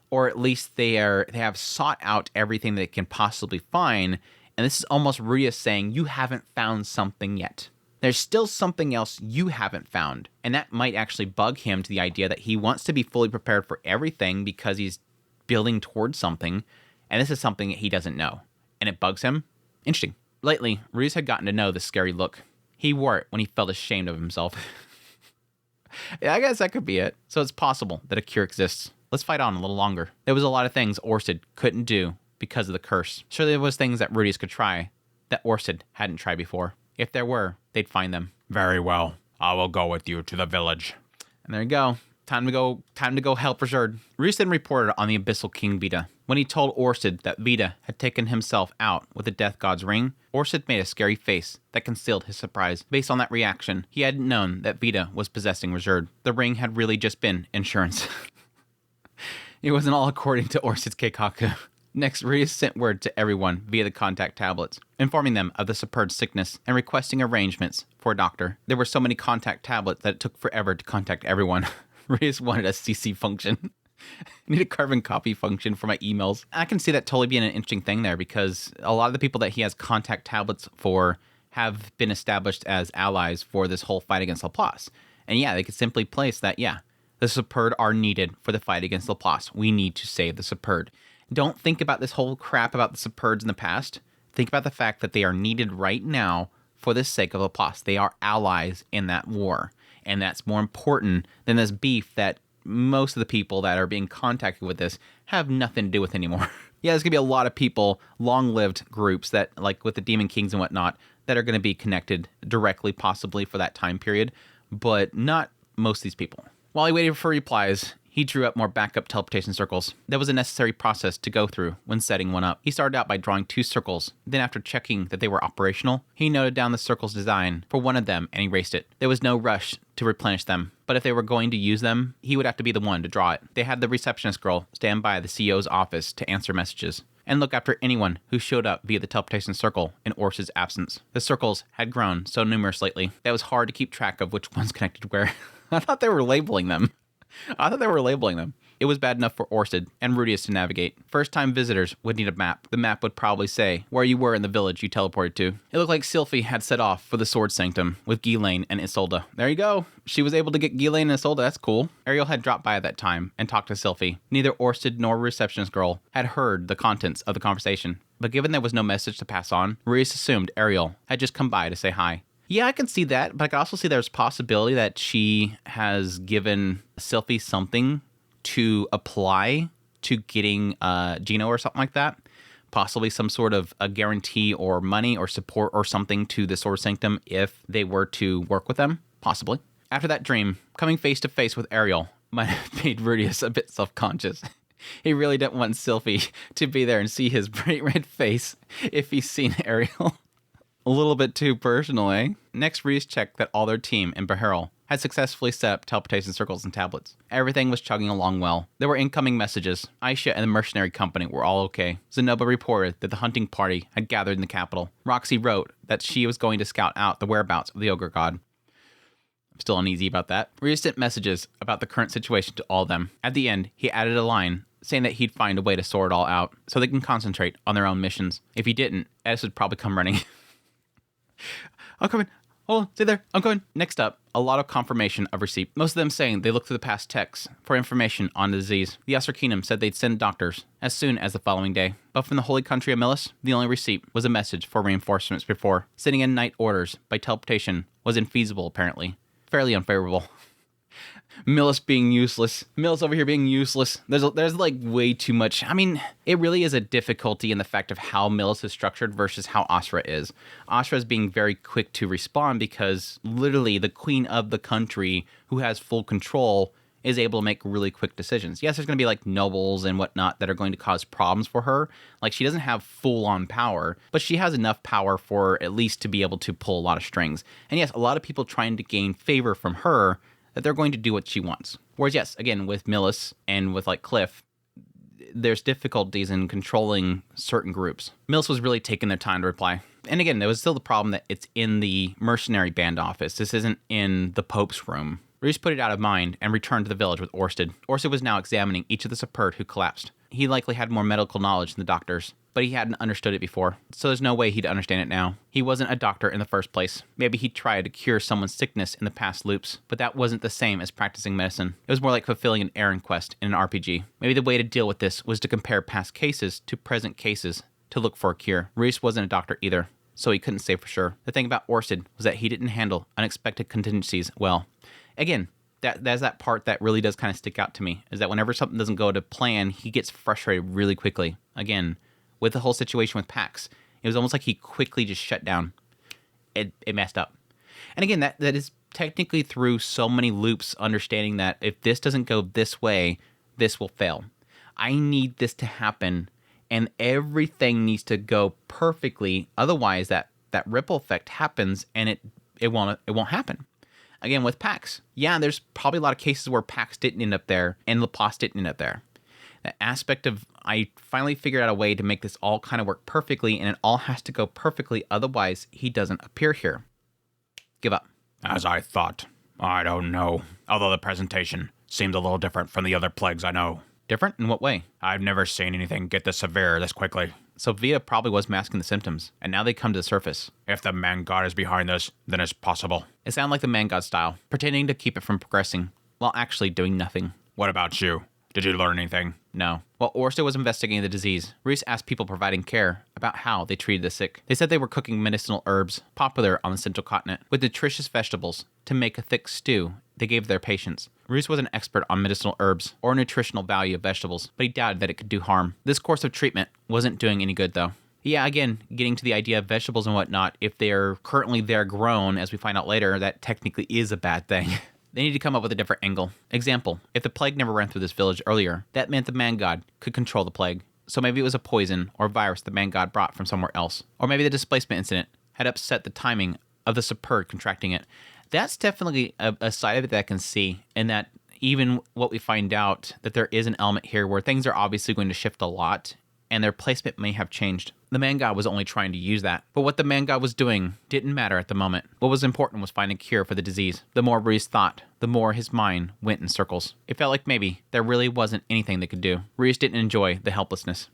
S1: or at least they have sought out everything they can possibly find. And this is almost Rudeus saying, you haven't found something yet. There's still something else you haven't found. And that might actually bug him to the idea that he wants to be fully prepared for everything because he's building towards something. And this is something that he doesn't know. And it bugs him. Interesting. Lately, Rudeus had gotten to know this scary look. He wore it when he felt ashamed of himself. Yeah, I guess that could be it. So it's possible that a cure exists. Let's fight on a little longer. There was a lot of things Orsted couldn't do because of the curse. Sure, there was things that Rudeus could try that Orsted hadn't tried before. If there were, they'd find them.
S2: Very well. I will go with you to the village.
S1: And there you go. Time to go help Reserved. Rudeus then reported on the Abyssal King Vita. When he told Orsted that Vita had taken himself out with the Death God's ring, Orsted made a scary face that concealed his surprise. Based on that reaction, he hadn't known that Vita was possessing Reserved. The ring had really just been insurance. It wasn't all according to Orsted's keikaku. Next, Rudeus sent word to everyone via the contact tablets, informing them of the Superb's sickness and requesting arrangements for a doctor. There were so many contact tablets that it took forever to contact everyone. Rudeus wanted a CC function. I need a carbon copy function for my emails. I can see that totally being an interesting thing there because a lot of the people that he has contact tablets for have been established as allies for this whole fight against Laplace. And yeah, they could simply place that, yeah, the Superb are needed for the fight against Laplace. We need to save the Superb. Don't think about this whole crap about the Superbs in the past. Think about the fact that they are needed right now for the sake of Laplace. They are allies in that war. And that's more important than this beef that most of the people that are being contacted with this have nothing to do with anymore. Yeah, there's going to be a lot of people, long-lived groups that, like with the Demon Kings and whatnot, that are going to be connected directly, possibly for that time period, but not most of these people. While he waited for replies, he drew up more backup teleportation circles. That was a necessary process to go through when setting one up. He started out by drawing 2 circles. Then after checking that they were operational, he noted down the circle's design for one of them and erased it. There was no rush to replenish them, but if they were going to use them, he would have to be the one to draw it. They had the receptionist girl stand by the CEO's office to answer messages and look after anyone who showed up via the teleportation circle in Orsted's absence. The circles had grown so numerous lately that it was hard to keep track of which ones connected where. I thought they were labeling them. It was bad enough for Orsted and Rudeus to navigate. First-time visitors would need a map. The map would probably say where you were in the village you teleported to. It looked like Sylphie had set off for the Sword Sanctum with Ghislaine and Isolde. There you go. She was able to get Ghislaine and Isolde. That's cool. Ariel had dropped by at that time and talked to Sylphie. Neither Orsted nor receptionist girl had heard the contents of the conversation. But given there was no message to pass on, Rudeus assumed Ariel had just come by to say hi. Yeah, I can see that, but I can also see there's a possibility that she has given Sylphie something to apply to getting Gino or something like that. Possibly some sort of a guarantee or money or support or something to the Sword Sanctum if they were to work with them. Possibly. After that dream, coming face to face with Ariel might have made Rudeus a bit self-conscious. He really didn't want Sylphie to be there and see his bright red face if he's seen Ariel. A little bit too personal, eh? Next, Rudeus checked that all their team in Beharel had successfully set up teleportation circles and tablets. Everything was chugging along well. There were incoming messages. Aisha and the mercenary company were all okay. Zenoba reported that the hunting party had gathered in the capital. Roxy wrote that she was going to scout out the whereabouts of the ogre god. I'm still uneasy about that. Rudeus sent messages about the current situation to all of them. At the end, he added a line saying that he'd find a way to sort it all out so they can concentrate on their own missions. If he didn't, Edis would probably come running. hold on, stay there, I'm going. Next up, a lot of confirmation of receipt. Most of them saying they looked through the past texts for information on the disease. The Yasser Kingdom said they'd send doctors as soon as the following day. But from the holy country of Millis, the only receipt was a message for reinforcements before. Sending in night orders by teleportation was infeasible, apparently. Fairly unfavorable. Millis being useless. Millis over here being useless. There's like way too much. I mean, it really is a difficulty in the fact of how Millis is structured versus how Asra is. Asra is being very quick to respond because literally the queen of the country who has full control is able to make really quick decisions. Yes, there's going to be like nobles and whatnot that are going to cause problems for her. Like she doesn't have full on power, but she has enough power for at least to be able to pull a lot of strings. And yes, a lot of people trying to gain favor from her that they're going to do what she wants. Whereas, yes, again, with Millis and with like Cliff, there's difficulties in controlling certain groups. Millis was really taking their time to reply. And again, there was still the problem that it's in the mercenary band office. This isn't in the Pope's room. Reese put it out of mind and returned to the village with Orsted. Orsted was now examining each of the Superd who collapsed. He likely had more medical knowledge than the doctors, but he hadn't understood it before, so there's no way he'd understand it now. He wasn't a doctor in the first place. Maybe he tried to cure someone's sickness in the past loops, but that wasn't the same as practicing medicine. It was more like fulfilling an errand quest in an RPG. Maybe the way to deal with this was to compare past cases to present cases to look for a cure. Reese wasn't a doctor either, so he couldn't say for sure. The thing about Orsted was that he didn't handle unexpected contingencies well. Again, that's that part that really does kind of stick out to me, is that whenever something doesn't go to plan, he gets frustrated really quickly. Again, with the whole situation with Pax, it was almost like he quickly just shut down. It messed up. And again, that is technically through so many loops, understanding that if this doesn't go this way, this will fail. I need this to happen, and everything needs to go perfectly. Otherwise, that ripple effect happens, and it won't happen. Again, with Pax, yeah, there's probably a lot of cases where Pax didn't end up there and Laplace didn't end up there. That aspect of, I finally figured out a way to make this all kind of work perfectly, and it all has to go perfectly, otherwise he doesn't appear here. Give up.
S2: As I thought. I don't know. Although the presentation seemed a little different from the other plagues I know.
S1: Different? In what way?
S2: I've never seen anything get this severe this quickly.
S1: So Vita probably was masking the symptoms, and now they come to the surface.
S2: If the man god is behind this, then it's possible.
S1: It sounded like the man god style, pretending to keep it from progressing, while actually doing nothing.
S2: What about you? Did you learn anything?
S1: No. While Orsted was investigating the disease, Reese asked people providing care about how they treated the sick. They said they were cooking medicinal herbs, popular on the central continent, with nutritious vegetables to make a thick stew they gave their patients. Reese was an expert on medicinal herbs or nutritional value of vegetables, but he doubted that it could do harm. This course of treatment wasn't doing any good, though. Yeah, again, getting to the idea of vegetables and whatnot, if they're currently there grown, as we find out later, that technically is a bad thing. They need to come up with a different angle. Example, if the plague never ran through this village earlier, that meant the man god could control the plague. So maybe it was a poison or virus the man god brought from somewhere else. Or maybe the displacement incident had upset the timing of the Superd contracting it. That's definitely a side of it that I can see, and that even what we find out, that there is an element here where things are obviously going to shift a lot, and their placement may have changed. The man god was only trying to use that, but what the man god was doing didn't matter at the moment. What was important was finding a cure for the disease. The more Reese thought, the more his mind went in circles. It felt like maybe there really wasn't anything they could do. Reese didn't enjoy the helplessness.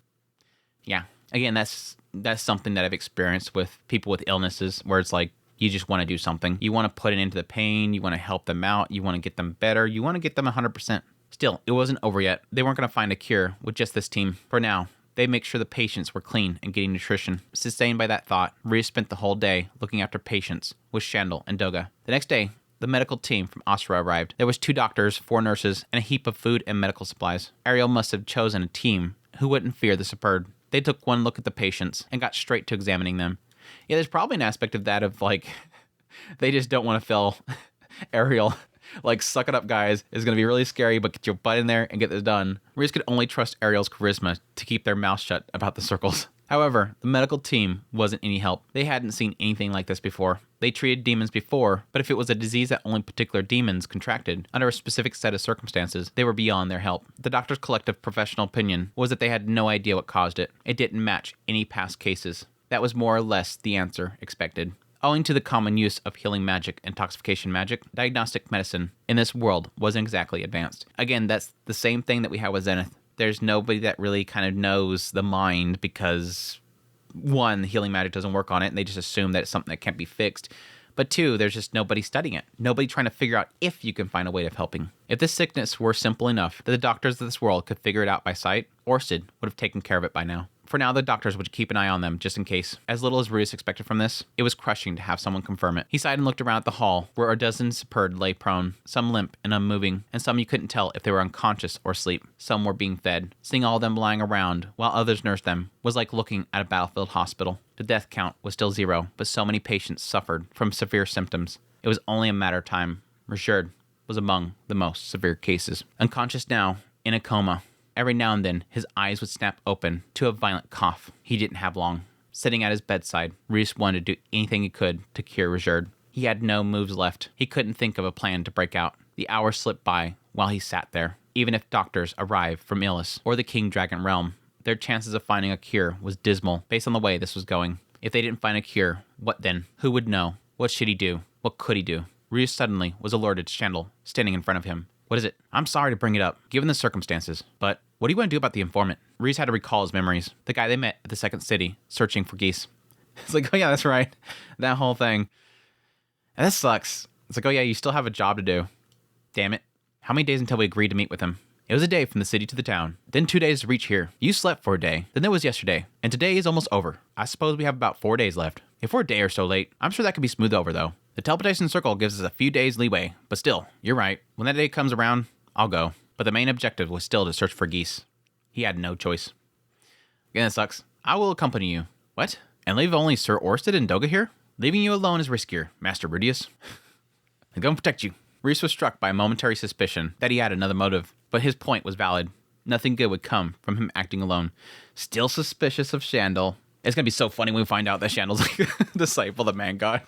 S1: Yeah, again, that's something that I've experienced with people with illnesses, where it's like, you just want to do something. You want to put it into the pain. You want to help them out. You want to get them better. You want to get them 100%. Still, it wasn't over yet. They weren't going to find a cure with just this team. For now, they make sure the patients were clean and getting nutrition. Sustained by that thought, Reese spent the whole day looking after patients with Shandel and Doga. The next day, the medical team from Asra arrived. There was 2 doctors, 4 nurses, and a heap of food and medical supplies. Ariel must have chosen a team who wouldn't fear the Superd. They took one look at the patients and got straight to examining them. Yeah, there's probably an aspect of that of like, they just don't want to fail. Ariel, like, suck it up, guys. It's going to be really scary, but get your butt in there and get this done. Reese could only trust Ariel's charisma to keep their mouth shut about the circles. However, the medical team wasn't any help. They hadn't seen anything like this before. They treated demons before, but if it was a disease that only particular demons contracted under a specific set of circumstances, they were beyond their help. The doctor's collective professional opinion was that they had no idea what caused it. It didn't match any past cases. That was more or less the answer expected. Owing to the common use of healing magic and toxification magic, diagnostic medicine in this world wasn't exactly advanced. Again, that's the same thing that we have with Zenith. There's nobody that really kind of knows the mind because, one, healing magic doesn't work on it, and they just assume that it's something that can't be fixed. But 2, there's just nobody studying it. Nobody trying to figure out if you can find a way of helping. If this sickness were simple enough that the doctors of this world could figure it out by sight, Orsted would have taken care of it by now. For now, the doctors would keep an eye on them just in case. As little as Rudius expected from this, it was crushing to have someone confirm it. He sighed and looked around at the hall, where a dozen Superd lay prone, some limp and unmoving, and some you couldn't tell if they were unconscious or asleep. Some were being fed. Seeing all of them lying around while others nursed them was like looking at a battlefield hospital. The death count was still 0, but so many patients suffered from severe symptoms. It was only a matter of time. Richard was among the most severe cases. Unconscious now, in a coma. Every now and then, his eyes would snap open to a violent cough. He didn't have long. Sitting at his bedside, Reese wanted to do anything he could to cure Richard. He had no moves left. He couldn't think of a plan to break out. The hours slipped by while he sat there. Even if doctors arrived from Illus or the King Dragon Realm, their chances of finding a cure was dismal based on the way this was going. If they didn't find a cure, what then? Who would know? What should he do? What could he do? Reese suddenly was alerted to Chandel standing in front of him. What is it? I'm sorry to bring it up, given the circumstances, but what do you want to do about the informant? Reese had to recall his memories. The guy they met at the second city, searching for geese. It's like, oh yeah, that's right. That whole thing. And this sucks. It's like, oh yeah, you still have a job to do. Damn it. How many days until we agreed to meet with him? It was a day from the city to the town. Then 2 days to reach here. You slept for a day. Then there was yesterday. And today is almost over. I suppose we have about 4 days left. If we're a day or so late, I'm sure that could be smoothed over though. The teleportation circle gives us a few days leeway. But still, you're right. When that day comes around, I'll go. But the main objective was still to search for geese. He had no choice. Again, that sucks. I will accompany you. What? And leave only Sir Orsted and Doga here? Leaving you alone is riskier, Master Rudius. I'm going to protect you. Reese was struck by a momentary suspicion that he had another motive, but his point was valid. Nothing good would come from him acting alone. Still suspicious of Chandel. It's going to be so funny when we find out that Chandel's like a disciple of the man god.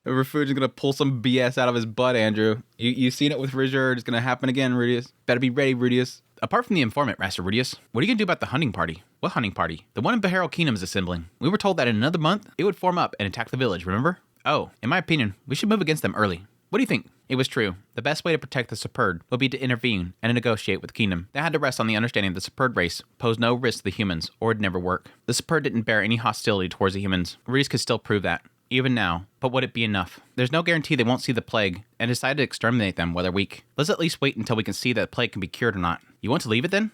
S1: Refuge is going to pull some BS out of his butt, Andrew. You've seen it with Richard. It's going to happen again, Rudius. Better be ready, Rudius. Apart from the informant, Master Rudius, what are you going to do about the hunting party? What hunting party? The one in Beharrow Kingdom is assembling. We were told that in another month, it would form up and attack the village, remember? Oh, in my opinion, we should move against them early. What do you think? It was true. The best way to protect the Superd would be to intervene and negotiate with the kingdom. That had to rest on the understanding the Superd race posed no risk to the humans, or it'd never work. The Superd didn't bear any hostility towards the humans. Reese could still prove that. Even now, but would it be enough? There's no guarantee they won't see the plague and decide to exterminate them while they're weak. Let's at least wait until we can see that the plague can be cured or not. You want to leave it then?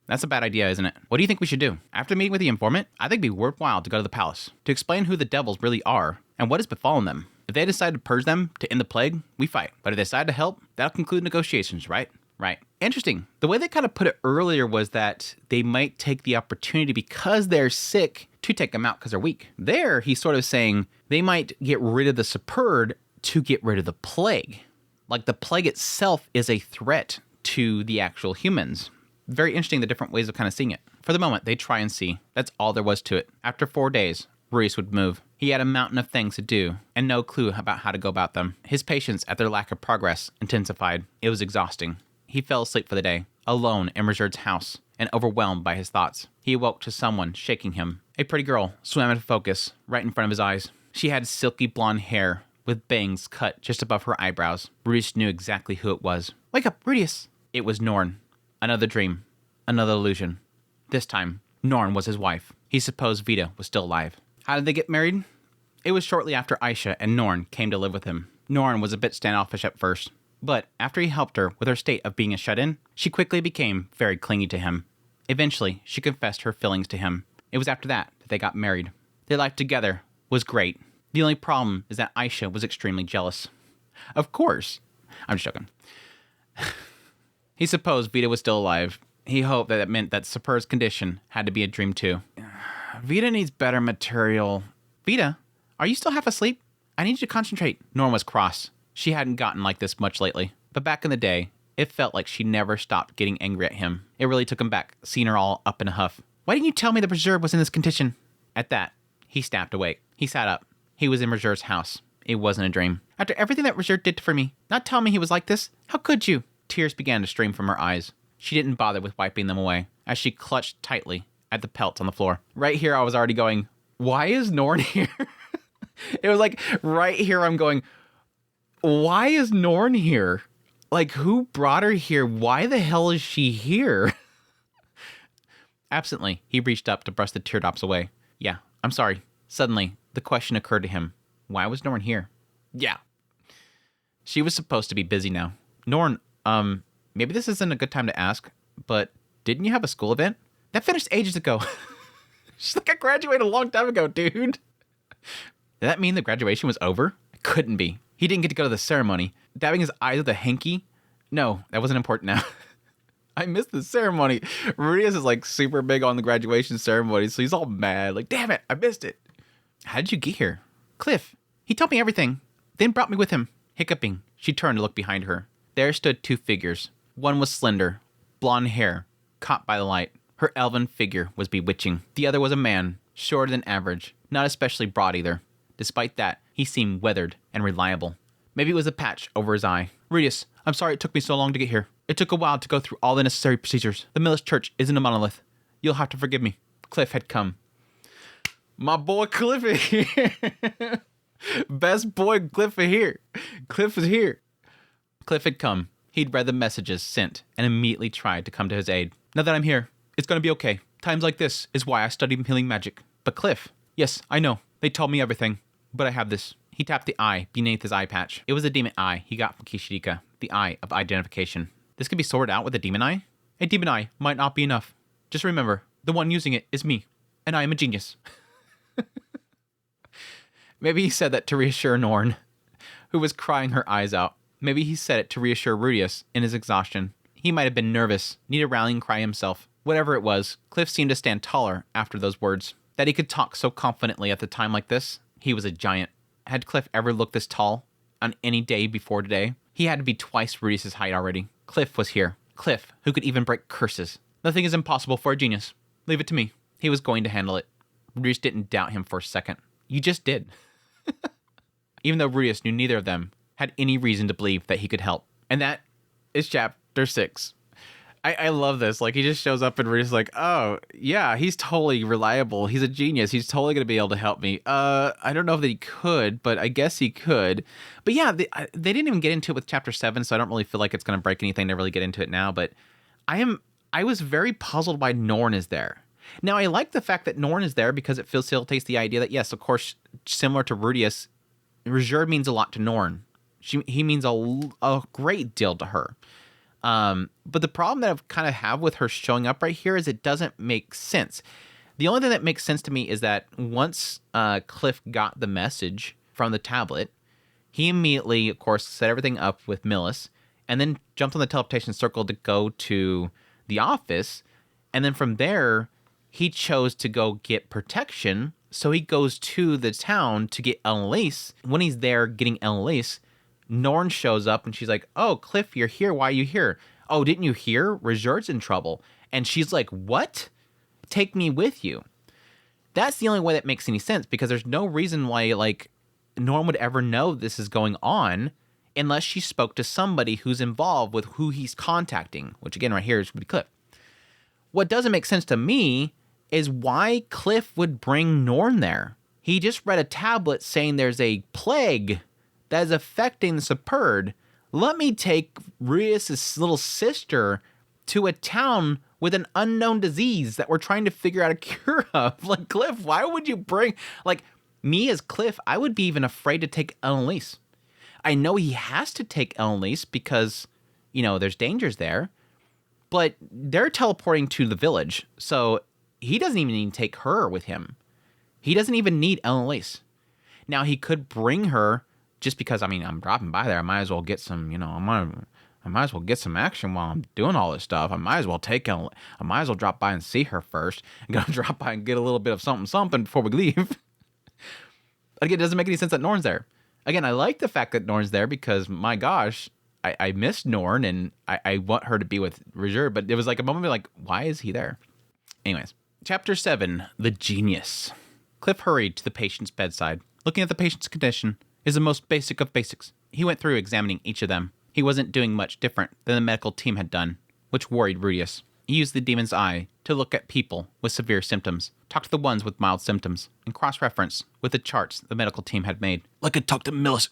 S1: That's a bad idea, isn't it? What do you think we should do? After meeting with the informant, I think it'd be worthwhile to go to the palace, to explain who the devils really are and what has befallen them. If they decide to purge them to end the plague, we fight. But if they decide to help, that'll conclude negotiations, right? Right. Interesting. The way they kind of put it earlier was that they might take the opportunity because they're sick to take them out because they're weak. There, he's sort of saying they might get rid of the Superd to get rid of the plague. Like the plague itself is a threat to the actual humans. Very interesting, the different ways of kind of seeing it. For the moment, they try and see. That's all there was to it. After 4 days, Reese would move. He had a mountain of things to do and no clue about how to go about them. His patience at their lack of progress intensified. It was exhausting. He fell asleep for the day, alone in Richard's house, and overwhelmed by his thoughts. He awoke to someone shaking him. A pretty girl swam into focus, right in front of his eyes. She had silky blonde hair, with bangs cut just above her eyebrows. Reese knew exactly who it was. Wake up, Rudius! It was Norn. Another dream. Another illusion. This time, Norn was his wife. He supposed Vita was still alive. How did they get married? It was shortly after Aisha and Norn came to live with him. Norn was a bit standoffish at first, but after he helped her with her state of being a shut-in, she quickly became very clingy to him. Eventually, she confessed her feelings to him. It was after that they got married. Their life together was great. The only problem is that Aisha was extremely jealous. Of course. I'm just joking. He supposed Vita was still alive. He hoped that it meant that Super's condition had to be a dream too. Vita needs better material. Vita, are you still half asleep? I need you to concentrate. Norn was cross. She hadn't gotten like this much lately. But back in the day, it felt like she never stopped getting angry at him. It really took him back, seeing her all up in a huff. Why didn't you tell me the preserve was in this condition? At that, he snapped awake. He sat up. He was in Reserve's house. It wasn't a dream. After everything that Reserve did for me, not tell me he was like this? How could you? Tears began to stream from her eyes. She didn't bother with wiping them away, as she clutched tightly at the pelts on the floor. Right here, I was already going, why is Norn here? It was like, right here, I'm going, why is Norn here? Like, who brought her here? Why the hell is she here? Absently, he reached up to brush the teardrops away. Yeah, I'm sorry. Suddenly, the question occurred to him. Why was Norn here? Yeah. She was supposed to be busy now. Norn, maybe this isn't a good time to ask, but didn't you have a school event? That finished ages ago. She's like, I graduated a long time ago, dude. Did that mean the graduation was over? It couldn't be. He didn't get to go to the ceremony. Dabbing his eyes with a hanky? No, that wasn't important now. I missed the ceremony. Rudius is like super big on the graduation ceremony, so he's all mad. Like, damn it, I missed it. How did you get here? Cliff. He told me everything, then brought me with him. Hiccuping, she turned to look behind her. There stood two figures. One was slender, blonde hair, caught by the light. Her elven figure was bewitching. The other was a man, shorter than average, not especially broad either. Despite that, he seemed weathered and reliable. Maybe it was a patch over his eye. Rudius, I'm sorry it took me so long to get here. It took a while to go through all the necessary procedures. The Millis Church isn't a monolith. You'll have to forgive me. Cliff had come. My boy Cliff is here. Best boy Cliff is here. Cliff is here. Cliff had come. He'd read the messages sent and immediately tried to come to his aid. Now that I'm here, it's going to be okay. Times like this is why I studied healing magic. But Cliff, yes, I know. They told me everything. But I have this. He tapped the eye beneath his eye patch. It was a demon eye he got from Kishirika, the eye of identification. This could be sorted out with a demon eye? A demon eye might not be enough. Just remember, the one using it is me, and I am a genius. Maybe he said that to reassure Norn, who was crying her eyes out. Maybe he said it to reassure Rudius in his exhaustion. He might have been nervous, need a rallying cry himself. Whatever it was, Cliff seemed to stand taller after those words. That he could talk so confidently at a time like this, he was a giant. Had Cliff ever looked this tall on any day before today? He had to be twice Rudius' height already. Cliff was here. Cliff, who could even break curses. Nothing is impossible for a genius. Leave it to me. He was going to handle it. Rudius didn't doubt him for a second. You just did. Even though Rudius knew neither of them had any reason to believe that he could help. And that is chapter 6. I love this. Like, he just shows up and Rudius is like, oh, yeah, he's totally reliable. He's a genius. He's totally going to be able to help me. I don't know if that he could, but I guess he could. But yeah, they didn't even get into it with chapter 7, so I don't really feel like it's going to break anything to really get into it now. But I was very puzzled why Norn is there. Now, I like the fact that Norn is there because it facilitates the idea that, yes, of course, similar to Rudius, Reserve means a lot to Norn. He means a great deal to her. But the problem that I kind of have with her showing up right here is it doesn't make sense. The only thing that makes sense to me is that once Cliff got the message from the tablet, he immediately, of course, set everything up with Millis and then jumped on the teleportation circle to go to the office. And then from there, he chose to go get protection. So he goes to the town to get Elise. When he's there getting Elise, Norn shows up and she's like, oh, Cliff, you're here. Why are you here? Oh, didn't you hear? Reserve's in trouble. And she's like, what? Take me with you. That's the only way that makes any sense because there's no reason why, like, Norn would ever know this is going on unless she spoke to somebody who's involved with who he's contacting, which again, right here is going to be Cliff. What doesn't make sense to me is why Cliff would bring Norn there. He just read a tablet saying there's a plague that is affecting the Superd. Let me take Rudius' little sister to a town with an unknown disease that we're trying to figure out a cure of. Like, Cliff, why would you bring... Like, me as Cliff, I would be even afraid to take Elise. I know he has to take Elise because, you know, there's dangers there. But they're teleporting to the village, so he doesn't even need to take her with him. He doesn't even need Elise. Now, he could bring her... Just because, I mean, I'm dropping by there, I might as well get some, you know, I might as well get some action while I'm doing all this stuff. I might as well drop by and see her first. I'm going to drop by and get a little bit of something before we leave. Again, it doesn't make any sense that Norn's there. Again, I like the fact that Norn's there because, my gosh, I miss Norn and I want her to be with Reserve. But it was like a moment of like, why is he there? Anyways, chapter 7, The Genius. Cliff hurried to the patient's bedside. Looking at the patient's condition is the most basic of basics. He went through examining each of them. He wasn't doing much different than the medical team had done, which worried Rudius. He used the demon's eye to look at people with severe symptoms, talk to the ones with mild symptoms, and cross-reference with the charts the medical team had made. Like I talked to Millis.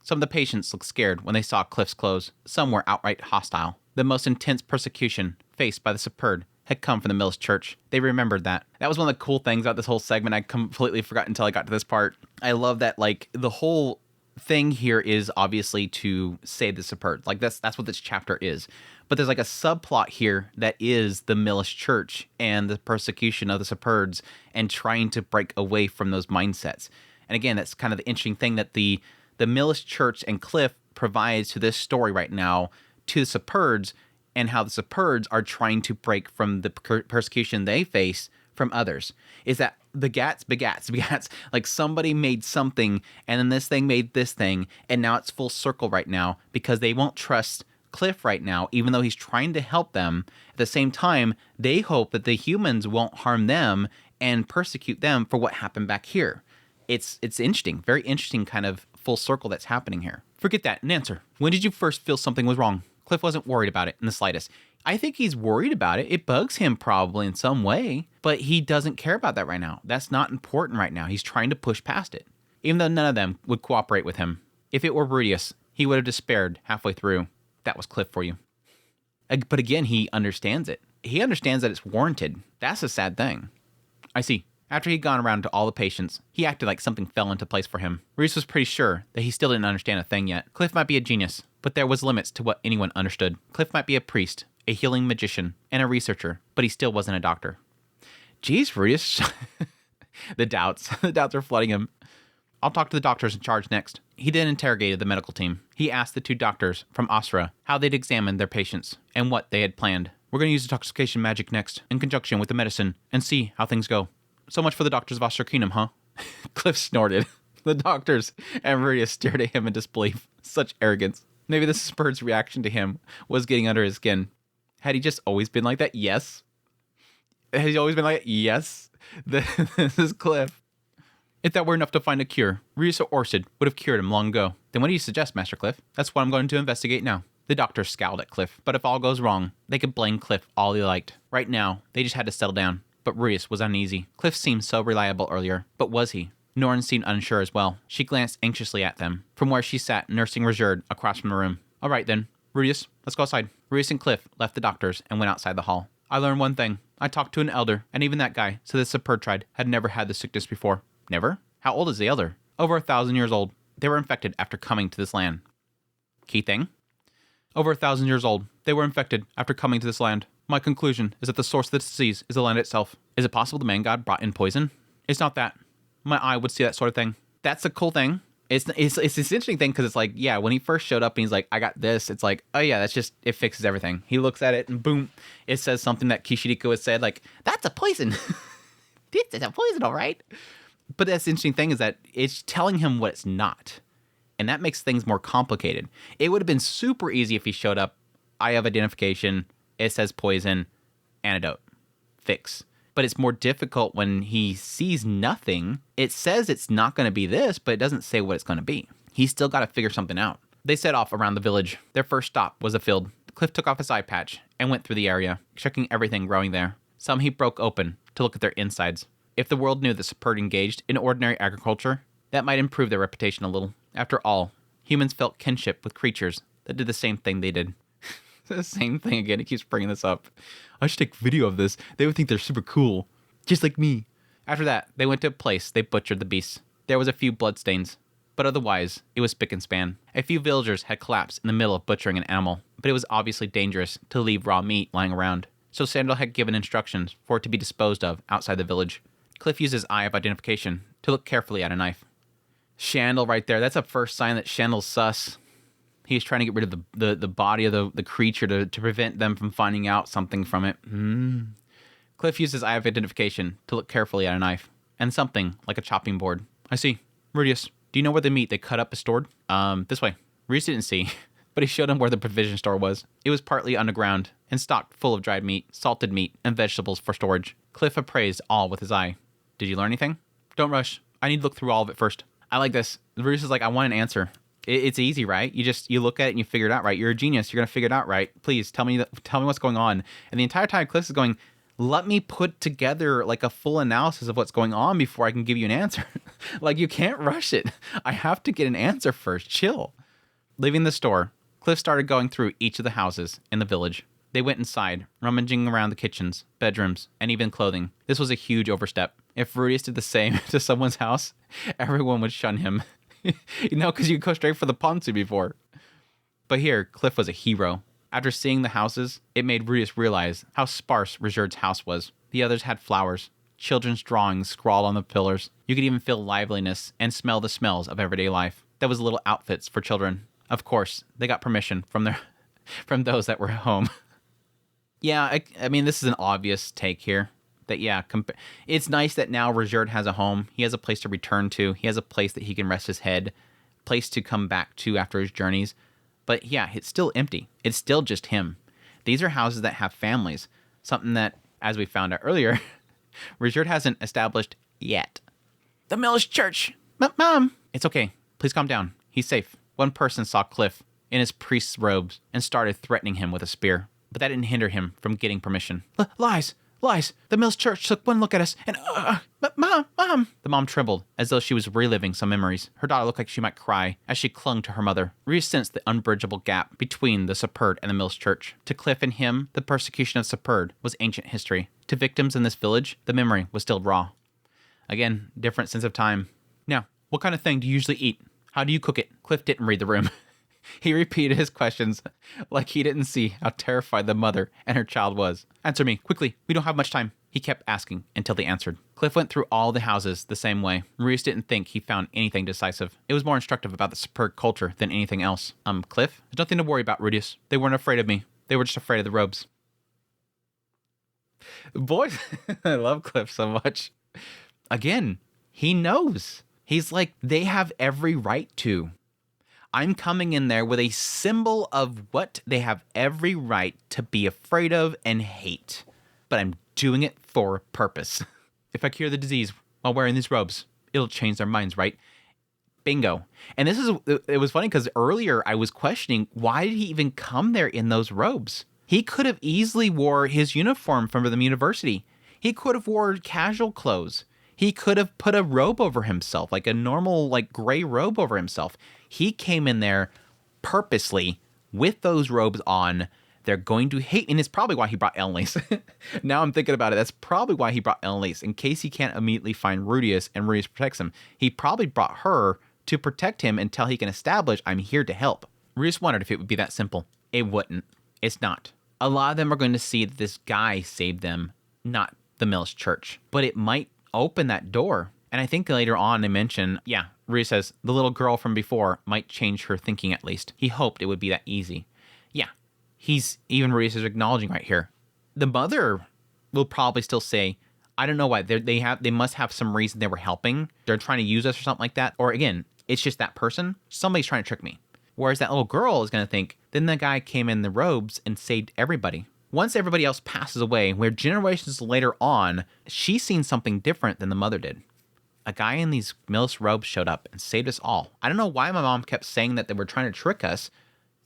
S1: Some of the patients looked scared when they saw Cliff's clothes. Some were outright hostile. The most intense persecution faced by the Superd had come from the Millis Church. They remembered that. That was one of the cool things about this whole segment. I completely forgot until I got to this part. I love that, like, the whole thing here is obviously to save the Superds. Like, that's what this chapter is. But there's like a subplot here that is the Millish Church and the persecution of the Superds and trying to break away from those mindsets. And again, that's kind of the interesting thing that the Millish Church and Cliff provides to this story right now to the Superds, and how the Superds are trying to break from the persecution they face from others. Is that the begats, like somebody made something, and then this thing made this thing, and now it's full circle right now because they won't trust Cliff right now, even though he's trying to help them. At the same time, they hope that the humans won't harm them and persecute them for what happened back here. It's interesting, very interesting kind of full circle that's happening here. Forget that, an answer. When did you first feel something was wrong? Cliff wasn't worried about it in the slightest. I think he's worried about it. It bugs him probably in some way, but he doesn't care about that right now. That's not important right now. He's trying to push past it, even though none of them would cooperate with him. If it were Rudius, he would have despaired halfway through. That was Cliff for you. But again, he understands it. He understands that it's warranted. That's a sad thing. I see. After he'd gone around to all the patients, he acted like something fell into place for him. Reese was pretty sure that he still didn't understand a thing yet. Cliff might be a genius, but there was limits to what anyone understood. Cliff might be a priest, a healing magician, and a researcher, but he still wasn't a doctor. Jeez, Reese. The doubts are flooding him. I'll talk to the doctors in charge next. He then interrogated the medical team. He asked the 2 doctors from Asra how they'd examined their patients and what they had planned. We're going to use intoxication magic next, in conjunction with the medicine, and see how things go. So much for the doctors of Asra Kingdom, huh? Cliff snorted. The doctors and Rudius stared at him in disbelief. Such arrogance. Maybe the Spurt's reaction to him was getting under his skin. Had he just always been like that? Yes. Has he always been like that? Yes. This is Cliff. If that were enough to find a cure, Rudius or Orsted would have cured him long ago. Then what do you suggest, Master Cliff? That's what I'm going to investigate now. The doctor scowled at Cliff, but if all goes wrong, they could blame Cliff all they liked. Right now, they just had to settle down. But Rudius was uneasy. Cliff seemed so reliable earlier, but was he? Norn seemed unsure as well. She glanced anxiously at them, from where she sat nursing Reserve across from the room. All right then, Rudius, let's go outside. Rudius and Cliff left the doctors and went outside the hall. I learned one thing. I talked to an elder, and even that guy said the Supertriad had never had the sickness before. Never? How old is the elder? Over 1,000 years old. They were infected after coming to this land. Key thing? Over 1,000 years old. They were infected after coming to this land. My conclusion is that the source of this disease is the land itself. Is it possible the man god brought in poison? It's not that. My eye would see that sort of thing. That's a cool thing. It's this interesting thing because it's like, yeah, when he first showed up and he's like, I got this, it's like, oh yeah, that's just, it fixes everything. He looks at it and boom, it says something that Kishiriko has said, like, that's a poison. This is a poison, all right? But that's the interesting thing is that it's telling him what it's not. And that makes things more complicated. It would have been super easy if he showed up, I have identification, it says poison, antidote, fix. But it's more difficult when he sees nothing. It says it's not going to be this, but it doesn't say what it's going to be. He's still got to figure something out. They set off around the village. Their first stop was a field. Cliff took off his eye patch and went through the area, checking everything growing there. Some he broke open to look at their insides. If the world knew the Superd engaged in ordinary agriculture, that might improve their reputation a little. After all, humans felt kinship with creatures that did the same thing they did. The same thing again. He keeps bringing this up. I should take video of this. They would think they're super cool. Just like me. After that, they went to a place they butchered the beasts. There was a few bloodstains, but otherwise, it was spick and span. A few villagers had collapsed in the middle of butchering an animal, but it was obviously dangerous to leave raw meat lying around. So Sandal had given instructions for it to be disposed of outside the village. Cliff used his eye of identification to look carefully at a knife. Shandal right there. That's a first sign that Shandal's sus. He was trying to get rid of the body of the creature to prevent them from finding out something from it. Cliff used his eye of identification to look carefully at a knife and something like a chopping board. I see. Rudius, do you know where the meat they cut up is stored? This way. Rudius didn't see, but he showed him where the provision store was. It was partly underground and stocked full of dried meat, salted meat, and vegetables for storage. Cliff appraised all with his eye. Did you learn anything? Don't rush. I need to look through all of it first. I like this. Rudius is like, I want an answer. It's easy, right? You look at it and you figure it out, right? You're a genius. You're going to figure it out, right? Please tell me what's going on. And the entire time Cliff is going, let me put together like a full analysis of what's going on before I can give you an answer. Like, you can't rush it. I have to get an answer first. Chill. Leaving the store, Cliff started going through each of the houses in the village. They went inside, rummaging around the kitchens, bedrooms, and even clothing. This was a huge overstep. If Rudius did the same to someone's house, everyone would shun him. Because you go straight for the Ponzu before. But here, Cliff was a hero. After seeing the houses, it made Rudius realize how sparse Reserved's house was. The others had flowers, children's drawings scrawled on the pillars. You could even feel liveliness and smell the smells of everyday life. There was little outfits for children. Of course, they got permission from those that were home. Yeah, I mean, this is an obvious take here. That, yeah, it's nice that now Reserved has a home. He has a place to return to. He has a place that he can rest his head, place to come back to after his journeys. But yeah, it's still empty. It's still just him. These are houses that have families, something that, as we found out earlier, Reserved hasn't established yet. The Miller's Church! Mom! It's okay. Please calm down. He's safe. One person saw Cliff in his priest's robes and started threatening him with a spear. But that didn't hinder him from getting permission. Lies! Lies! The Miller's Church took one look at us and... Mom! The mom trembled, as though she was reliving some memories. Her daughter looked like she might cry as she clung to her mother. Reese sensed the unbridgeable gap between the Superd and the Miller's Church. To Cliff and him, the persecution of Superd was ancient history. To victims in this village, the memory was still raw. Again, different sense of time. Now, what kind of thing do you usually eat? How do you cook it? Cliff didn't read the room. He repeated his questions like he didn't see how terrified the mother and her child was. Answer me, quickly. We don't have much time. He kept asking until they answered. Cliff went through all the houses the same way. Maurice didn't think he found anything decisive. It was more instructive about the Superd culture than anything else. Cliff? There's nothing to worry about, Rudius. They weren't afraid of me. They were just afraid of the robes. Boys, I love Cliff so much. Again, he knows. He's like, they have every right to. I'm coming in there with a symbol of what they have every right to be afraid of and hate. But I'm doing it for a purpose. If I cure the disease while wearing these robes, it'll change their minds, right? Bingo. And it was funny because earlier I was questioning, why did he even come there in those robes? He could have easily wore his uniform from the university. He could have wore casual clothes. He could have put a robe over himself, like a normal, like gray robe over himself. He came in there purposely with those robes on. They're going to hate, and it's probably why he brought Elise. Now I'm thinking about it. That's probably why he brought Elise, in case he can't immediately find Rudius and Rudius protects him. He probably brought her to protect him until he can establish, I'm here to help. Rudius wondered if it would be that simple. It wouldn't. It's not. A lot of them are going to see that this guy saved them, not the Miller's Church. But it might open that door. And I think later on they mention, yeah, Rudius says the little girl from before might change her thinking at least. He hoped it would be that easy. Yeah. Rudius is acknowledging right here. The mother will probably still say, I don't know why. They must have some reason they were helping. They're trying to use us or something like that. Or again, it's just that person. Somebody's trying to trick me. Whereas that little girl is going to think, then the guy came in the robes and saved everybody. Once everybody else passes away, where generations later on, she's seen something different than the mother did. A guy in these Miller's robes showed up and saved us all. I don't know why my mom kept saying that they were trying to trick us.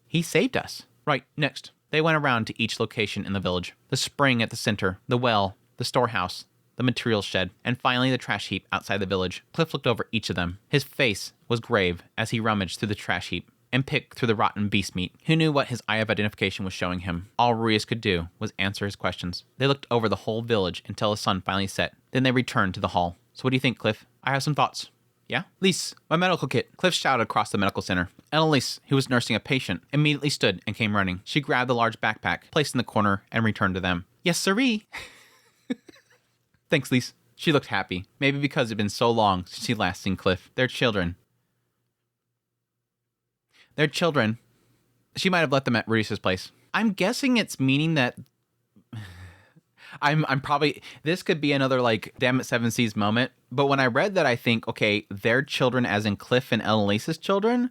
S1: He saved us. Right, next. They went around to each location in the village. The spring at the center, the well, the storehouse, the materials shed, and finally the trash heap outside the village. Cliff looked over each of them. His face was grave as he rummaged through the trash heap and picked through the rotten beast meat. Who knew what his eye of identification was showing him? All Rudius could do was answer his questions. They looked over the whole village until the sun finally set. Then they returned to the hall. So what do you think, Cliff? I have some thoughts. Yeah? Lise, my medical kit. Cliff shouted across the medical center. Annalise, who was nursing a patient, immediately stood and came running. She grabbed the large backpack, placed in the corner, and returned to them. Yes, sirree. Thanks, Lise. She looked happy. Maybe because it had been so long since she last seen Cliff. Their children. She might have left them at Rudius's place. I'm guessing it's meaning that... I'm probably... This could be another, like, damn it, Seven Seas moment. But when I read that, I think, okay, their children as in Cliff and Annalise's children?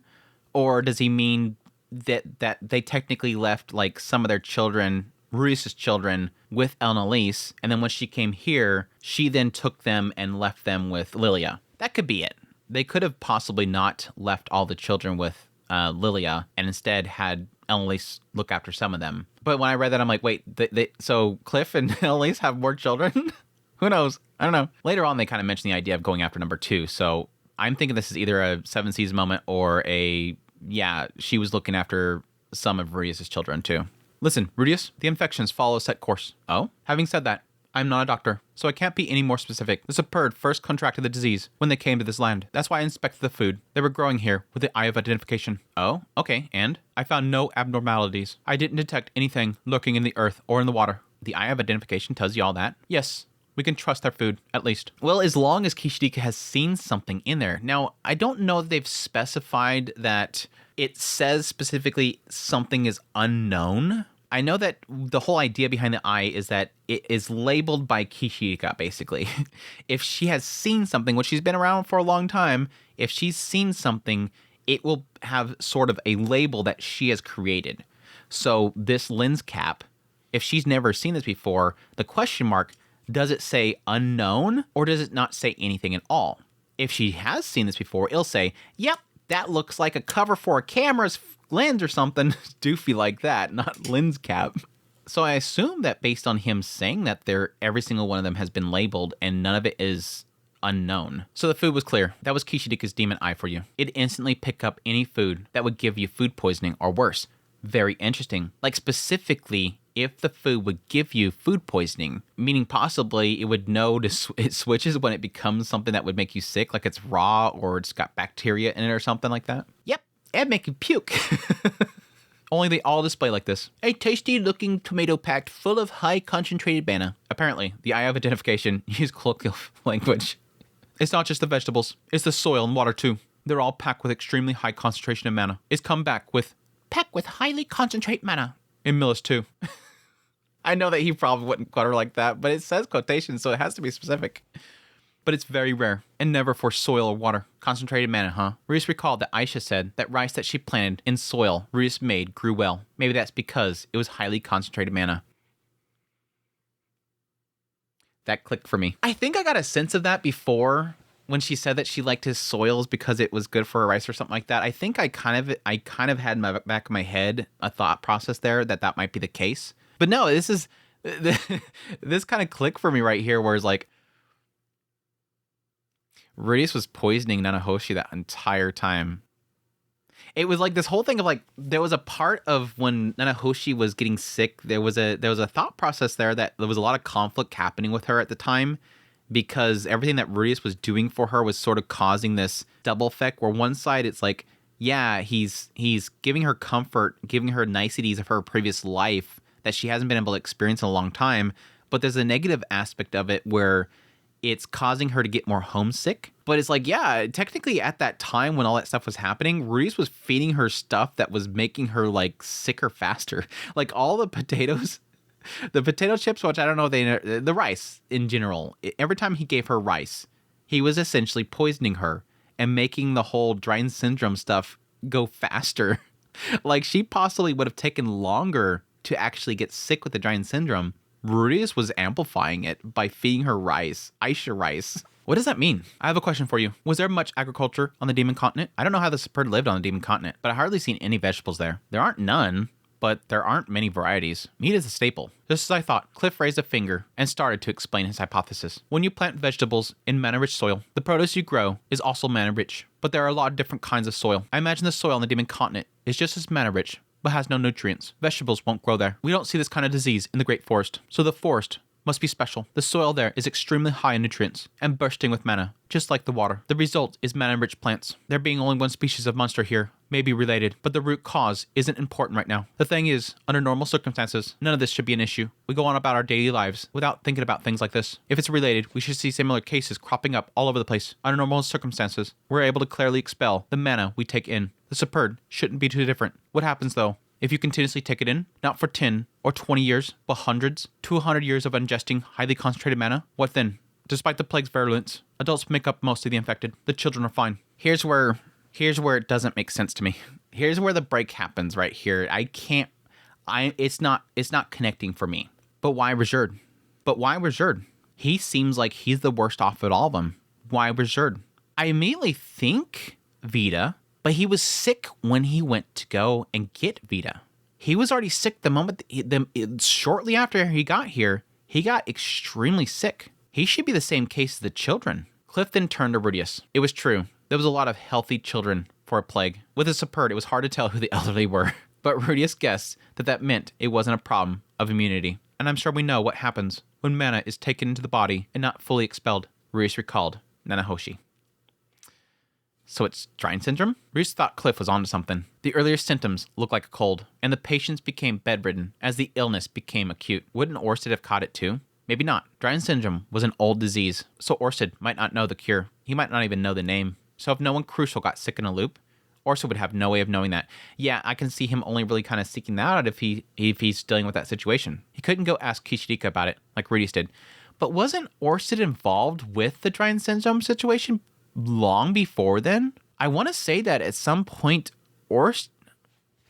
S1: Or does he mean that they technically left, like, some of their children, Rudius's children, with Annalise, and then when she came here, she then took them and left them with Lilia? That could be it. They could have possibly not left all the children with Lilia, and instead had Annalise look after some of them. But when I read that, I'm like, wait, so Cliff and Annalise have more children? Who knows? I don't know. Later on, they kind of mentioned the idea of going after number 2. So I'm thinking this is either a Seven Seas moment or she was looking after some of Rudius's children too. Listen, Rudius, the infections follow a set course. Oh? Having said that, I'm not a doctor, so I can't be any more specific. The Superb first contracted the disease when they came to this land. That's why I inspected the food. They were growing here with the Eye of Identification. Oh, okay, and? I found no abnormalities. I didn't detect anything lurking in the earth or in the water. The Eye of Identification tells you all that? Yes. We can trust their food, at least. Well, as long as Kishidika has seen something in there. Now, I don't know if they've specified that it says specifically something is unknown. I know that the whole idea behind the eye is that it is labeled by Kishidika, basically. If she has seen something, which she's been around for a long time, if she's seen something, it will have sort of a label that she has created. So this lens cap, if she's never seen this before, the question mark, does it say unknown or does it not say anything at all? If she has seen this before, it'll say, yep, that looks like a cover for a camera's lens or something doofy like that, not lens cap. So I assume that based on him saying that every single one of them has been labeled and none of it is unknown. So the food was clear. That was Kishidika's demon eye for you. It instantly picked up any food that would give you food poisoning or worse. Very interesting. Like specifically, if the food would give you food poisoning, meaning possibly it would know it switches when it becomes something that would make you sick, like it's raw or it's got bacteria in it or something like that. Yep, it'd make you puke. Only they all display like this. A tasty looking tomato packed full of high concentrated mana. Apparently, the Eye of Identification used colloquial language. It's not just the vegetables, it's the soil and water too. They're all packed with extremely high concentration of mana. It's come back with packed with highly concentrate mana. In Millis too. I know that he probably wouldn't quote her like that, but it says quotation, so it has to be specific. But it's very rare, and never for soil or water. Concentrated mana, huh? Ruiz recalled that Aisha said that rice that she planted in soil Ruiz made grew well. Maybe that's because it was highly concentrated mana. That clicked for me. I think I got a sense of that before when she said that she liked his soils because it was good for her rice or something like that. I think I kind of had in my back of my head a thought process there that might be the case. But no, this kind of clicked for me right here, where it's like, Rudius was poisoning Nanahoshi that entire time. It was like this whole thing of like, there was a part of when Nanahoshi was getting sick, there was a thought process there that there was a lot of conflict happening with her at the time, because everything that Rudius was doing for her was sort of causing this double effect where one side it's like, yeah, he's giving her comfort, giving her niceties of her previous life that she hasn't been able to experience in a long time, but there's a negative aspect of it where it's causing her to get more homesick. But it's like, yeah, technically at that time when all that stuff was happening, Ruiz was feeding her stuff that was making her like sicker faster. Like all the potatoes, the potato chips, which I don't know, the rice in general, every time he gave her rice, he was essentially poisoning her and making the whole Dryden syndrome stuff go faster. Like she possibly would have taken longer to actually get sick with the Dryden syndrome. Rudius was amplifying it by feeding her rice, Aisha rice. What does that mean? I have a question for you. Was there much agriculture on the Demon Continent? I don't know how the Superb lived on the Demon Continent, but I hardly seen any vegetables there. There aren't none, but there aren't many varieties. Meat is a staple. Just as I thought, Cliff raised a finger and started to explain his hypothesis. When you plant vegetables in mana-rich soil, the produce you grow is also mana-rich, but there are a lot of different kinds of soil. I imagine the soil on the Demon Continent is just as mana-rich, but has no nutrients. Vegetables won't grow there. We don't see this kind of disease in the Great Forest, so the forest must be special. The soil there is extremely high in nutrients and bursting with mana, just like the water. The result is mana-rich plants. There being only one species of monster here may be related, but the root cause isn't important right now. The thing is, under normal circumstances, none of this should be an issue. We go on about our daily lives without thinking about things like this. If it's related, we should see similar cases cropping up all over the place. Under normal circumstances, we're able to clearly expel the mana we take in. The Superb shouldn't be too different. What happens though? If you continuously take it in, not for 10 or 20 years, but hundreds to 100 years of ingesting highly concentrated mana, what then? Despite the plague's virulence, adults make up most of the infected. The children are fine. Here's where it doesn't make sense to me. Here's where the break happens right here. It's not connecting for me. But why Reserved? He seems like he's the worst off of all of them. Why Reserved? I immediately think Vita, but he was sick when he went to go and get Vita. He was already sick the moment, shortly after he got here, he got extremely sick. He should be the same case as the children. Cliff then turned to Rudius. It was true. There was a lot of healthy children for a plague. With a Superb, it was hard to tell who the elderly were. But Rudius guessed that meant it wasn't a problem of immunity. And I'm sure we know what happens when when mana is taken into the body and not fully expelled. Ruiz recalled Nanahoshi. So it's Drying Syndrome? Ruiz thought Cliff was onto something. The earlier symptoms looked like a cold, and the patients became bedridden as the illness became acute. Wouldn't Orsted have caught it too? Maybe not. Drying Syndrome was an old disease, so Orsted might not know the cure. He might not even know the name. So if no one crucial got sick in a loop, Orsted would have no way of knowing that. Yeah, I can see him only really kind of seeking that out if he's dealing with that situation. He couldn't go ask Kishirika about it, like Rudius did. But wasn't Orsted involved with the Drying Syndrome situation long before then? I want to say that at some point, Orsted...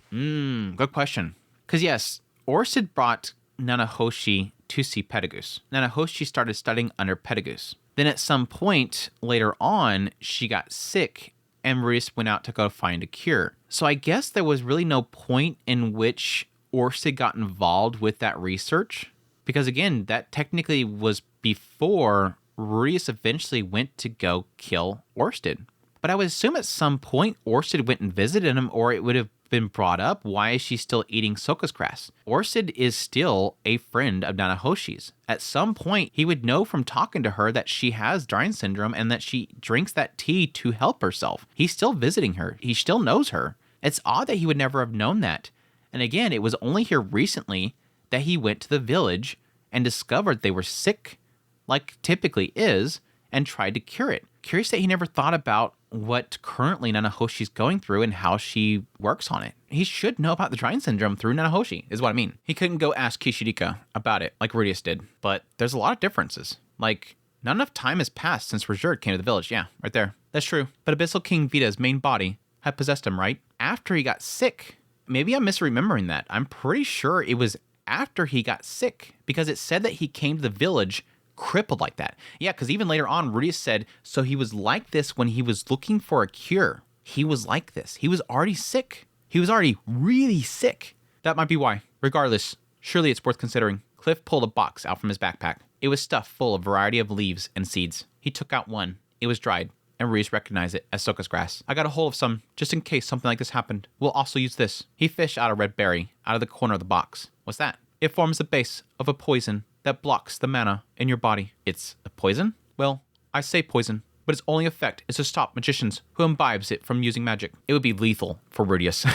S1: good question. Because yes, Orsted brought Nanahoshi to see Petagus. Nanahoshi started studying under Petagus. Then at some point later on, she got sick and Ruiz went out to go find a cure. So I guess there was really no point in which Orsted got involved with that research. Because again, that technically was before Ruiz eventually went to go kill Orsted. But I would assume at some point Orsted went and visited him, or it would have been brought up. Why is she still eating Soka's grass? Orsted is still a friend of Nanahoshi's. At some point, he would know from talking to her that she has Drying Syndrome and that she drinks that tea to help herself. He's still visiting her. He still knows her. It's odd that he would never have known that. And again, it was only here recently that he went to the village and discovered they were sick, like typically is, and tried to cure it. Curious that he never thought about what currently Nanahoshi's going through and how she works on it. He should know about the Drying Syndrome through Nanahoshi, is what I mean. He couldn't go ask Kishirika about it like Rudius did, but there's a lot of differences. Like, not enough time has passed since Rajerd came to the village. Yeah, right there. That's true. But Abyssal King Vita's main body had possessed him, right? After he got sick. Maybe I'm misremembering that. I'm pretty sure it was after he got sick, because it said that he came to the village crippled like that. Yeah, because even later on, Rudius said, so he was like this when he was looking for a cure. He was like this. He was already sick. He was already really sick. That might be why. Regardless, surely it's worth considering. Cliff pulled a box out from his backpack. It was stuffed full of a variety of leaves and seeds. He took out one. It was dried, and Rudius recognized it as Soka's grass. I got a hold of some, just in case something like this happened. We'll also use this. He fished out a red berry out of the corner of the box. What's that? It forms the base of a poison that blocks the mana in your body. It's a poison? Well, I say poison, but its only effect is to stop magicians who imbibes it from using magic. It would be lethal for Rudius.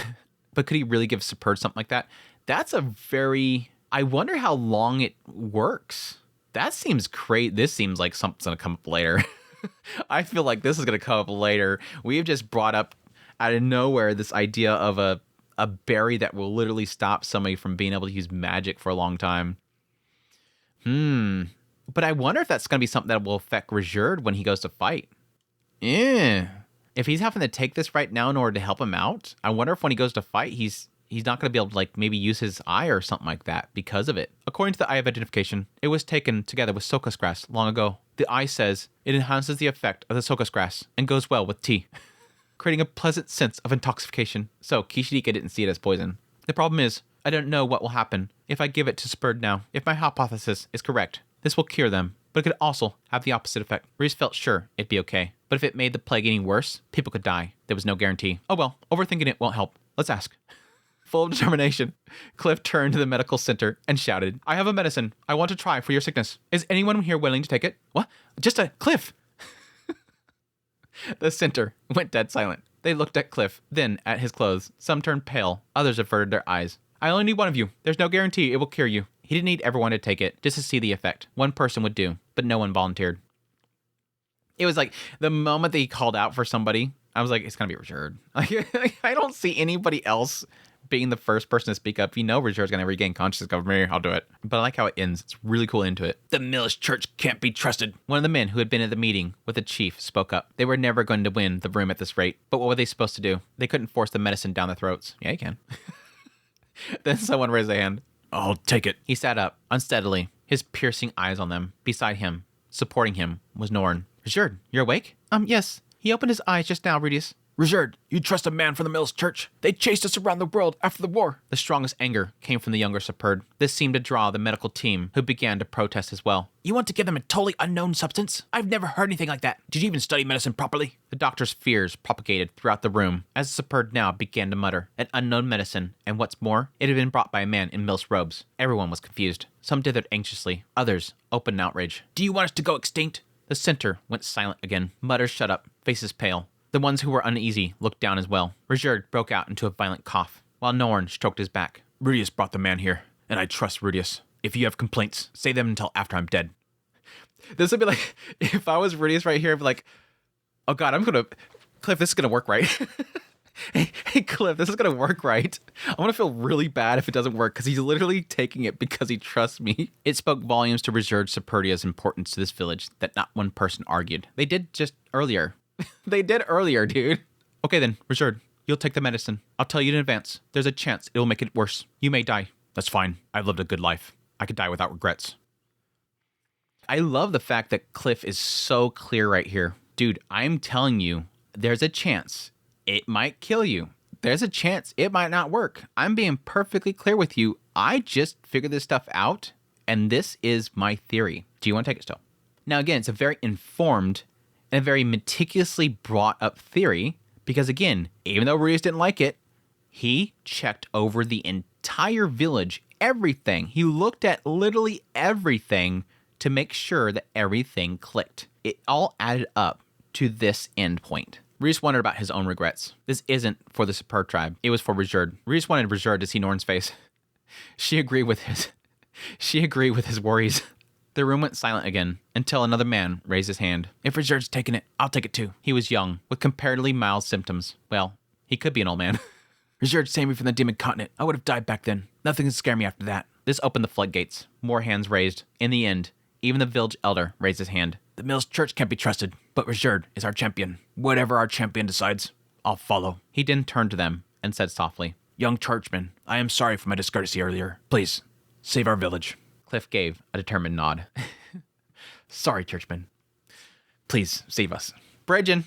S1: But could he really give Superd something like that? That's a very... I wonder how long it works. That seems crazy. This seems like something's going to come up later. I feel like this is going to come up later. We have just brought up out of nowhere this idea of a berry that will literally stop somebody from being able to use magic for a long time. But I wonder if that's going to be something that will affect Rajerd when he goes to fight. If he's having to take this right now in order to help him out, I wonder if when he goes to fight, he's not going to be able to, like, maybe use his eye or something like that because of it. According to the Eye of Identification, it was taken together with Soka's grass long ago. The eye says it enhances the effect of the Soka's grass and goes well with tea, creating a pleasant sense of intoxication. So Kishirika didn't see it as poison. The problem is, I don't know what will happen if I give it to Superd now. If my hypothesis is correct, this will cure them, but it could also have the opposite effect. Reese felt sure it'd be okay, but if it made the plague any worse, people could die. There was no guarantee. Oh well, overthinking it won't help. Let's ask. Full of determination, Cliff turned to the medical center and shouted, I have a medicine I want to try for your sickness. Is anyone here willing to take it? What? Just a Cliff! The center went dead silent. They looked at Cliff, then at his clothes. Some turned pale, others averted their eyes. I only need one of you. There's no guarantee it will cure you. He didn't need everyone to take it, just to see the effect. One person would do, but no one volunteered. It was like, the moment that he called out for somebody, I was like, it's going to be Rajerd. I don't see anybody else being the first person to speak up. You know Rajerd's going to regain consciousness. Go, me, I'll do it. But I like how it ends. It's really cool into it. The Millis Church can't be trusted. One of the men who had been at the meeting with the chief spoke up. They were never going to win the room at this rate. But what were they supposed to do? They couldn't force the medicine down their throats. Yeah, you can. Then someone raised a hand. I'll take it. He sat up, unsteadily, his piercing eyes on them. Beside him, supporting him, was Norn. Rajerd, you're awake? Yes. He opened his eyes just now, Rudius.
S2: Richard, you trust a man from the Mills Church? They chased us around the world after the war.
S3: The strongest anger came from the younger Superb. This seemed to draw the medical team, who began to protest as well.
S2: You want to give them a totally unknown substance? I've never heard anything like that. Did you even study medicine properly?
S3: The doctor's fears propagated throughout the room as the Superb now began to mutter. An unknown medicine, and what's more, it had been brought by a man in Mills robes. Everyone was confused. Some dithered anxiously, others opened in outrage.
S2: Do you want us to go extinct?
S3: The center went silent again. Mutters shut up, faces pale. The ones who were uneasy looked down as well. Richard broke out into a violent cough, while Norn stroked his back.
S2: Rudius brought the man here, and I trust Rudius. If you have complaints, say them until after I'm dead.
S1: This would be like, if I was Rudius right here, I'd be like, oh God, Cliff, this is gonna work, right? hey, Cliff, this is gonna work, right? I'm gonna feel really bad if it doesn't work, because he's literally taking it because he trusts me.
S3: It spoke volumes to Richard Superdia's importance to this village that not one person argued. They did just earlier.
S1: They did earlier, dude.
S3: Okay then, Richard, you'll take the medicine. I'll tell you in advance. There's a chance it'll make it worse. You may die.
S2: That's fine. I've lived a good life. I could die without regrets.
S1: I love the fact that Cliff is so clear right here. Dude, I'm telling you, there's a chance it might kill you. There's a chance it might not work. I'm being perfectly clear with you. I just figured this stuff out, and this is my theory. Do you want to take it still? Now, again, it's a very informed and a very meticulously brought up theory, because again, even though Rudius didn't like it, he checked over the entire village, everything. He looked at literally everything to make sure that everything clicked. It all added up to this end point. Rudius wondered about his own regrets. This isn't for the Superb tribe. It was for Richard. Rudius wanted Richard to see Norn's face. She agreed with his worries. The room went silent again, until another man raised his hand.
S2: If Richard's taking it, I'll take it too.
S3: He was young, with comparatively mild symptoms. Well, he could be an old man.
S2: Richard saved me from the demon continent. I would have died back then. Nothing can scare me after that.
S3: This opened the floodgates. More hands raised. In the end, even the village elder raised his hand.
S2: The Mills Church can't be trusted, but Richard is our champion. Whatever our champion decides, I'll follow.
S3: He then turned to them and said softly,
S2: Young churchman, I am sorry for my discourtesy earlier. Please, save our village.
S3: Cliff gave a determined nod.
S2: Sorry, churchman. Please, save us.
S1: Bridgin'.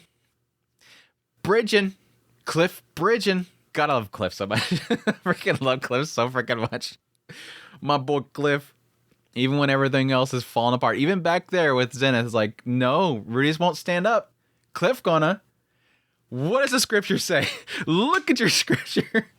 S1: Cliff Bridgin'. Gotta love Cliff so much. Freaking love Cliff so freaking much. My boy Cliff. Even when everything else is falling apart. Even back there with Zenith, it's like, no, Rudius won't stand up. Cliff gonna. What does the scripture say? Look at your scripture.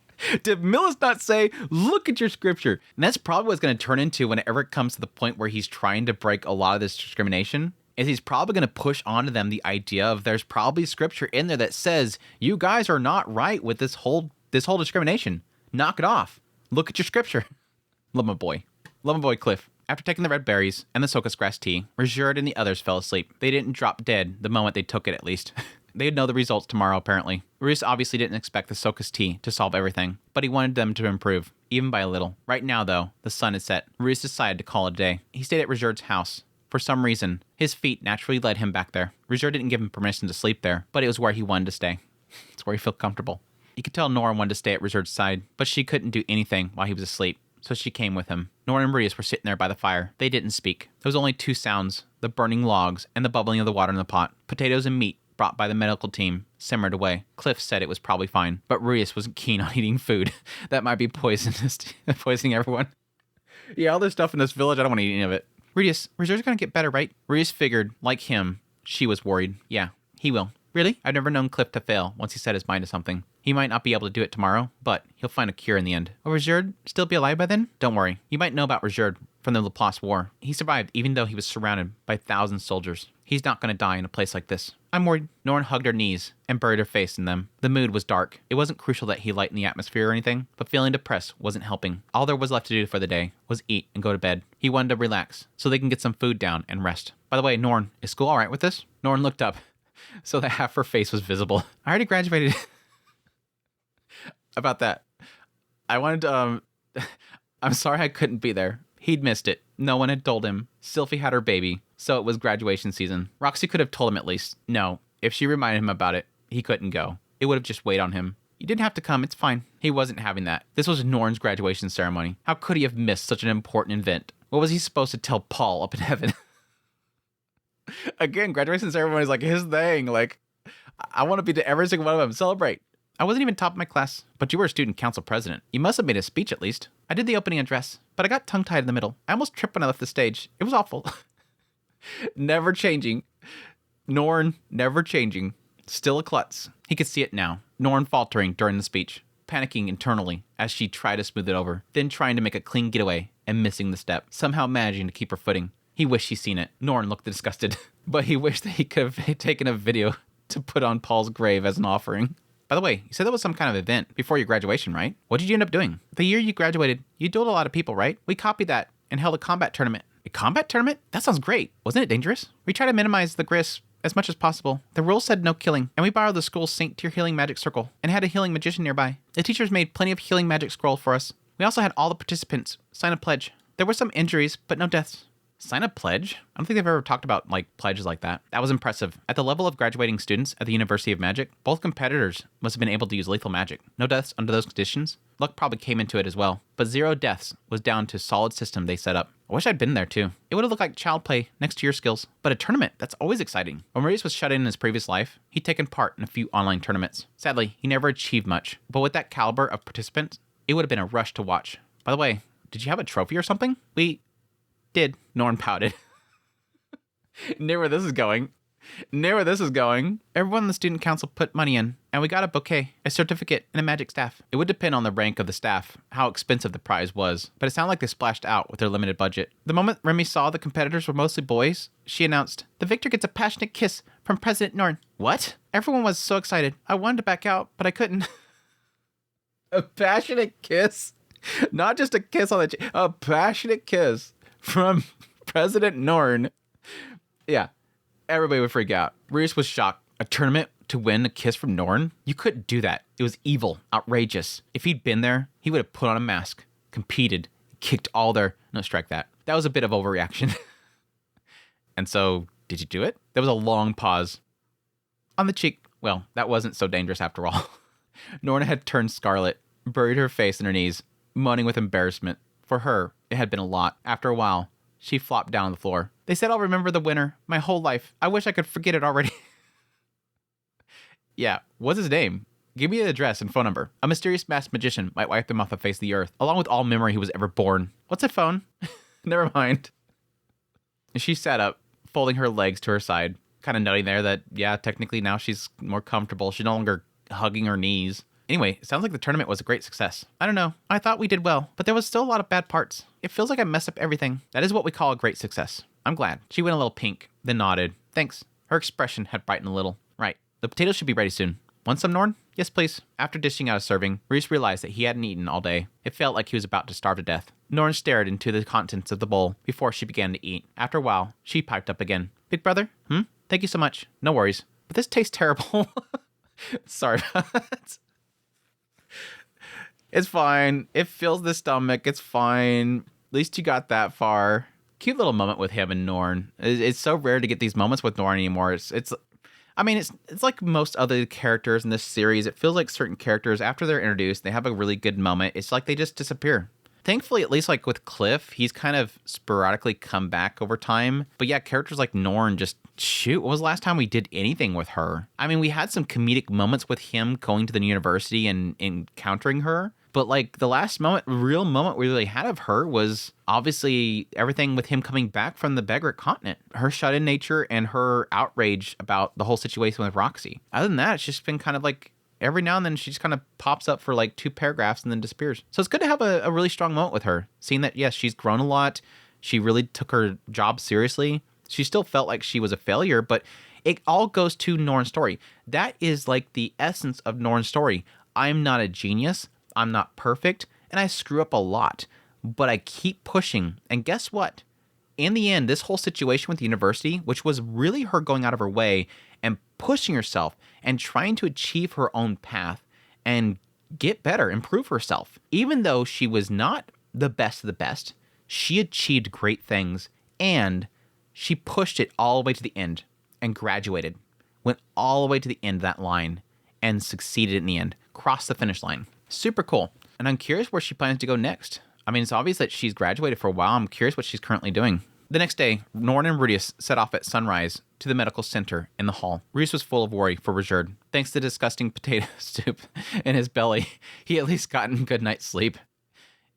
S1: Did Millis not say, look at your scripture? And that's probably what it's going to turn into whenever it comes to the point where he's trying to break a lot of this discrimination, is he's probably going to push onto them the idea of there's probably scripture in there that says, you guys are not right with this whole discrimination. Knock it off. Look at your scripture. Love my boy. Love my boy Cliff. After taking the red berries and the Sokas grass tea, Richard and the others fell asleep. They didn't drop dead the moment they took it, at least. They'd know the results tomorrow, apparently. Rudius obviously didn't expect the Sokas tea to solve everything, but he wanted them to improve, even by a little. Right now, though, the sun had set. Rudius decided to call it a day. He stayed at Richard's house. For some reason, his feet naturally led him back there. Richard didn't give him permission to sleep there, but it was where he wanted to stay. It's where he felt comfortable. You could tell Norn wanted to stay at Richard's side, but she couldn't do anything while he was asleep, so she came with him. Norn and Rudius were sitting there by the fire. They didn't speak. There was only two sounds, the burning logs and the bubbling of the water in the pot. Potatoes and meat brought by the medical team simmered away. Cliff said it was probably fine, but Rudius wasn't keen on eating food. That might be poisonous, poisoning everyone. Yeah, all this stuff in this village, I don't want to eat any of it. Rudius, Richard's gonna get better, right? Rudius figured, like him, she was worried. Yeah, he will. Really? I've never known Cliff to fail once he set his mind to something. He might not be able to do it tomorrow, but he'll find a cure in the end. Will Richard still be alive by then? Don't worry. You might know about Richard from the Laplace War. He survived even though he was surrounded by thousands of soldiers. He's not going to die in a place like this. I'm worried. Norn hugged her knees and buried her face in them. The mood was dark. It wasn't crucial that he lighten the atmosphere or anything, but feeling depressed wasn't helping. All there was left to do for the day was eat and go to bed. He wanted to relax so they can get some food down and rest. By the way, Norn, is school all right with this? Norn looked up so that half her face was visible. I already graduated. About that. I wanted to, I'm sorry I couldn't be there. He'd missed it. No one had told him. Sylphie had her baby, so it was graduation season. Roxy could have told him at least. No, if she reminded him about it, he couldn't go. It would have just weighed on him. You didn't have to come, it's fine. He wasn't having that. This was Norn's graduation ceremony. How could he have missed such an important event? What was he supposed to tell Paul up in heaven? Again, graduation ceremony is like his thing. Like,
S3: I want to be to every single one of them. Celebrate. I wasn't even top of my class, but you were a student council president. You must have made a speech at least. I did the opening address, but I got tongue-tied in the middle. I almost tripped when I left the stage. It was awful. Never changing. Norn, never changing. Still a klutz. He could see it now. Norn faltering during the speech, panicking internally as she tried to smooth it over, then trying to make a clean getaway and missing the step, somehow managing to keep her footing. He wished he'd seen it. Norn looked disgusted, but he wished that he could have taken a video to put on Paul's grave as an offering. By the way, you said that was some kind of event before your graduation, right? What did you end up doing? The year you graduated, you dueled a lot of people, right? We copied that and held a combat tournament. A combat tournament? That sounds great. Wasn't it dangerous? We tried to minimize the grist as much as possible. The rules said no killing, and we borrowed the school's Saint Tier healing magic circle and had a healing magician nearby. The teachers made plenty of healing magic scroll for us. We also had all the participants sign a pledge. There were some injuries, but no deaths. Sign a pledge? I don't think they've ever talked about pledges like that. That was impressive. At the level of graduating students at the University of Magic, both competitors must have been able to use lethal magic. No deaths under those conditions. Luck probably came into it as well. But 0 deaths was down to solid system they set up. I wish I'd been there too. It would have looked like child play next to your skills. But a tournament, that's always exciting. When Maurice was shut in his previous life, he'd taken part in a few online tournaments. Sadly, he never achieved much. But with that caliber of participants, it would have been a rush to watch. By the way, did you have a trophy or something? We did. Norn pouted. Near where this is going. Everyone in the student council put money in, and we got a bouquet, a certificate, and a magic staff. It would depend on the rank of the staff, how expensive the prize was, but it sounded like they splashed out with their limited budget. The moment Remy saw the competitors were mostly boys, she announced, "The victor gets a passionate kiss from President Norn." What? Everyone was so excited. I wanted to back out, but I couldn't. A passionate kiss? Not just a kiss on the cheek, a passionate kiss from President Norn. Yeah. Everybody would freak out. Reese was shocked. A tournament to win a kiss from Norn? You couldn't do that. It was evil, outrageous. If he'd been there, he would have put on a mask, competed, kicked all their... No, strike that. That was a bit of overreaction. And so, did you do it? There was a long pause. On the cheek. Well, that wasn't so dangerous after all. Norn had turned scarlet, buried her face in her knees, moaning with embarrassment. For her, it had been a lot. After a while, she flopped down on the floor. They said I'll remember the winner my whole life. I wish I could forget it already. Yeah, what's his name? Give me an address and phone number. A mysterious masked magician might wipe them off the face of the earth, along with all memory he was ever born. What's a phone? Never mind. She sat up, folding her legs to her side, kind of noting there that, yeah, technically now she's more comfortable. She's no longer hugging her knees. Anyway, it sounds like the tournament was a great success. I don't know. I thought we did well, but there was still a lot of bad parts. It feels like I messed up everything. That is what we call a great success. I'm glad. She went a little pink, then nodded. Thanks. Her expression had brightened a little. Right. The potatoes should be ready soon. Want some, Norn? Yes, please. After dishing out a serving, Reese realized that he hadn't eaten all day. It felt like he was about to starve to death. Norn stared into the contents of the bowl before she began to eat. After a while, she piped up again. Big brother? Thank you so much. No worries. But this tastes terrible. Sorry about that. It's fine. It fills the stomach. It's fine. At least you got that far. Cute little moment with him and Norn. It's so rare to get these moments with Norn anymore. It's like most other characters in this series. It feels like certain characters, after they're introduced, they have a really good moment. It's like they just disappear. Thankfully, at least like with Cliff, he's kind of sporadically come back over time. But yeah, characters like Norn just, shoot, when was the last time we did anything with her? I mean, we had some comedic moments with him going to the university and encountering her. But like the last real moment we really had of her was obviously everything with him coming back from the Begric continent. Her shut-in nature and her outrage about the whole situation with Roxy. Other than that, it's just been kind of like every now and then she just kind of pops up for like 2 paragraphs and then disappears. So it's good to have a really strong moment with her. Seeing that, yes, she's grown a lot. She really took her job seriously. She still felt like she was a failure, but it all goes to Norn's story. That is like the essence of Norn's story. I'm not a genius. I'm not perfect, and I screw up a lot, but I keep pushing. And guess what? In the end, this whole situation with the university, which was really her going out of her way and pushing herself and trying to achieve her own path and get better, improve herself. Even though she was not the best of the best, she achieved great things, and she pushed it all the way to the end and graduated, went all the way to the end of that line and succeeded in the end, crossed the finish line. Super cool. And I'm curious where she plans to go next. I mean, it's obvious that she's graduated for a while. I'm curious what she's currently doing. The next day, Norn and Rudius set off at sunrise to the medical center in the hall. Rudius was full of worry for Rajerd. Thanks to disgusting potato soup in his belly, he at least gotten a good night's sleep.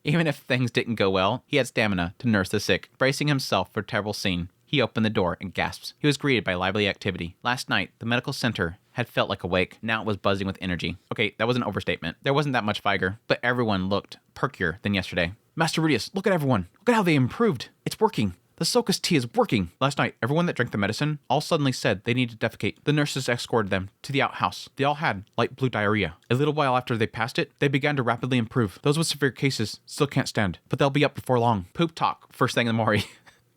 S3: Even if things didn't go well, he had stamina to nurse the sick. Bracing himself for a terrible scene, he opened the door and gasps. He was greeted by lively activity. Last night, the medical center had felt like awake. Now it was buzzing with energy. Okay, that was an overstatement. There wasn't that much vigor, but everyone looked perkier than yesterday. Master Rudius, look at everyone. Look at how they improved. It's working. The Soka's tea is working. Last night, everyone that drank the medicine all suddenly said they needed to defecate. The nurses escorted them to the outhouse. They all had light blue diarrhea. A little while after they passed it, they began to rapidly improve. Those with severe cases still can't stand, but they'll be up before long. Poop talk first thing in the morning.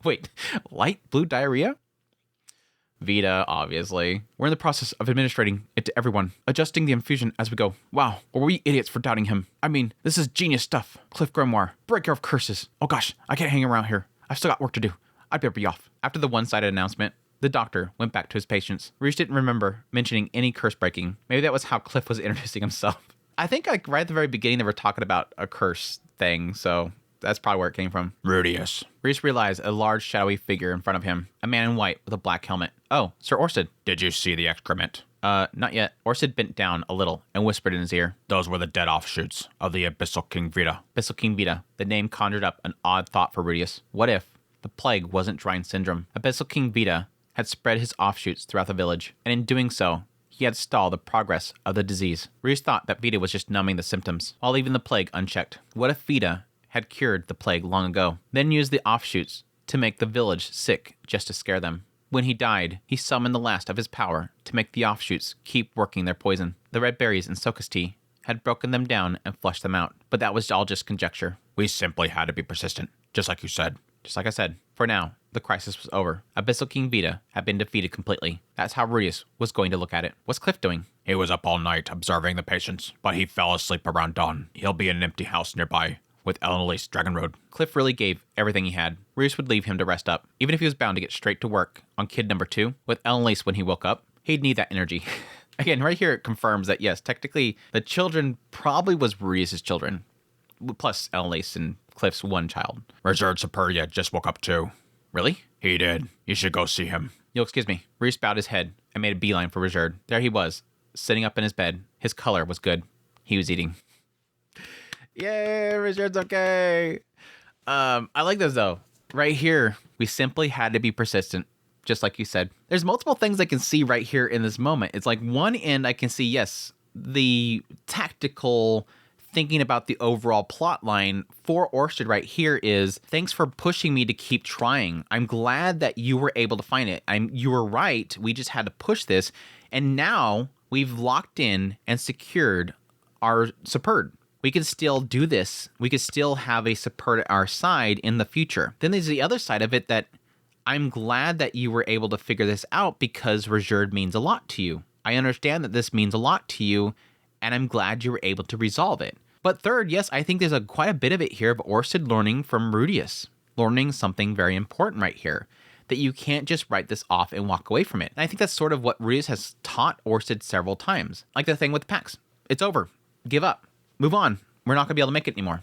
S3: Wait, light blue diarrhea? Vita, obviously. We're in the process of administering it to everyone, adjusting the infusion as we go. Wow, were we idiots for doubting him? I mean, this is genius stuff. Cliff Grimoire, breaker of curses. Oh gosh, I can't hang around here. I've still got work to do. I'd better be off. After the one-sided announcement, the doctor went back to his patients. Reese didn't remember mentioning any curse breaking. Maybe that was how Cliff was introducing himself. I think like right at the very beginning they were talking about a curse thing, so that's probably where it came from.
S2: Rudius.
S3: Reese realized a large shadowy figure in front of him, a man in white with a black helmet. Oh, Sir Orsted.
S2: Did you see the excrement?
S3: Not yet. Orsted bent down a little and whispered in his ear.
S2: Those were the dead offshoots of the Abyssal King Vita.
S3: Abyssal King Vita. The name conjured up an odd thought for Rudius. What if the plague wasn't Drine Syndrome? Abyssal King Vita had spread his offshoots throughout the village, and in doing so, he had stalled the progress of the disease. Rudius thought that Vita was just numbing the symptoms, while leaving the plague unchecked. What if Vita had cured the plague long ago, then used the offshoots to make the village sick just to scare them? When he died, he summoned the last of his power to make the offshoots keep working their poison. The red berries in Soka's tea had broken them down and flushed them out, but that was all just conjecture.
S2: We simply had to be persistent, just like you said.
S3: Just like I said, for now, the crisis was over. Abyssal King Vita had been defeated completely. That's how Rudius was going to look at it. What's Cliff doing?
S2: He was up all night observing the patients, but he fell asleep around dawn. He'll be in an empty house nearby with Elnalise Dragon Road.
S3: Cliff really gave everything he had. Rudius would leave him to rest up. Even if he was bound to get straight to work on kid number 2, with Elnalise when he woke up, he'd need that energy. Again, right here it confirms that, yes, technically, the children probably was Rudius' children, plus Elnalise and Cliff's one child.
S2: Reserve Superia just woke up too.
S3: Really?
S2: He did. You should go see him.
S3: You'll excuse me. Rudius bowed his head and made a beeline for Reserve. There he was, sitting up in his bed. His color was good. He was eating. Yay, Richard's okay. I like this though. Right here, we simply had to be persistent, just like you said. There's multiple things I can see right here in this moment. It's like one end I can see, yes, the tactical thinking about the overall plot line for Orsted right here is, thanks for pushing me to keep trying. I'm glad that you were able to find it. You were right. We just had to push this. And now we've locked in and secured our Superb. We can still do this. We could still have a Superb at our side in the future. Then there's the other side of it that I'm glad that you were able to figure this out because Reserve means a lot to you. I understand that this means a lot to you, and I'm glad you were able to resolve it. But third, yes, I think there's quite a bit of it here of Orsted learning from Rudius. Learning something very important right here. That you can't just write this off and walk away from it. And I think that's sort of what Rudius has taught Orsted several times. Like the thing with Pax. It's over. Give up. Move on. We're not going to be able to make it anymore.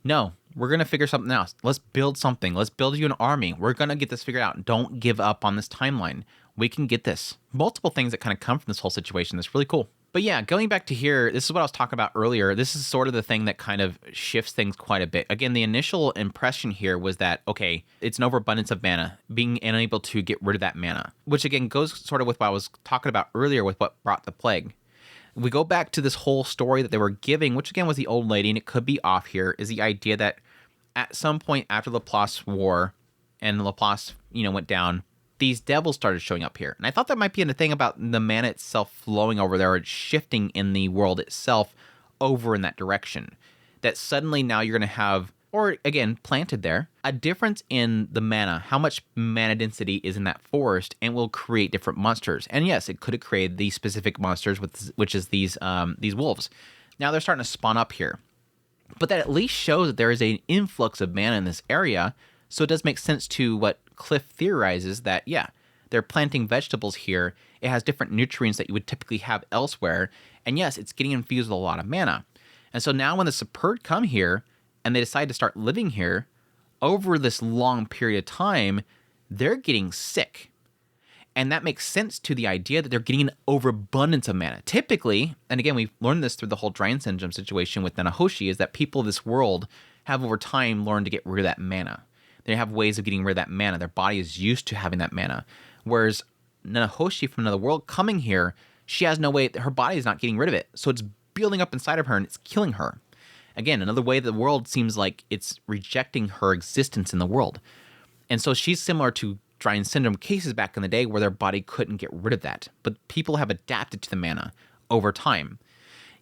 S3: No, we're going to figure something else. Let's build something. Let's build you an army. We're going to get this figured out. Don't give up on this timeline. We can get this. Multiple things that kind of come from this whole situation. That's really cool. But yeah, going back to here, this is what I was talking about earlier. This is sort of the thing that kind of shifts things quite a bit. Again, the initial impression here was that, okay, it's an overabundance of mana, being unable to get rid of that mana, which again goes sort of with what I was talking about earlier with what brought the plague. We go back to this whole story that they were giving, which again was the old lady, and it could be off here, is the idea that at some point after Laplace War and Laplace, went down, these devils started showing up here. And I thought that might be a thing about the mana itself flowing over there, or shifting in the world itself over in that direction. That suddenly now you're going to have, or again, planted there, a difference in the mana, how much mana density is in that forest, and will create different monsters. And yes, it could have created these specific monsters, which is these wolves. Now they're starting to spawn up here. But that at least shows that there is an influx of mana in this area, so it does make sense to what Cliff theorizes that, yeah, they're planting vegetables here. It has different nutrients that you would typically have elsewhere. And yes, it's getting infused with a lot of mana. And so now when the Superb come here, and they decide to start living here, over this long period of time, they're getting sick. And that makes sense to the idea that they're getting an overabundance of mana. Typically, and again, we've learned this through the whole Drain Syndrome situation with Nanahoshi, is that people of this world have over time learned to get rid of that mana. They have ways of getting rid of that mana. Their body is used to having that mana. Whereas Nanahoshi from another world coming here, she has no way, her body is not getting rid of it. So it's building up inside of her and it's killing her. Again, another way the world seems like it's rejecting her existence in the world. And so she's similar to Drain Syndrome cases back in the day where their body couldn't get rid of that. But people have adapted to the mana over time.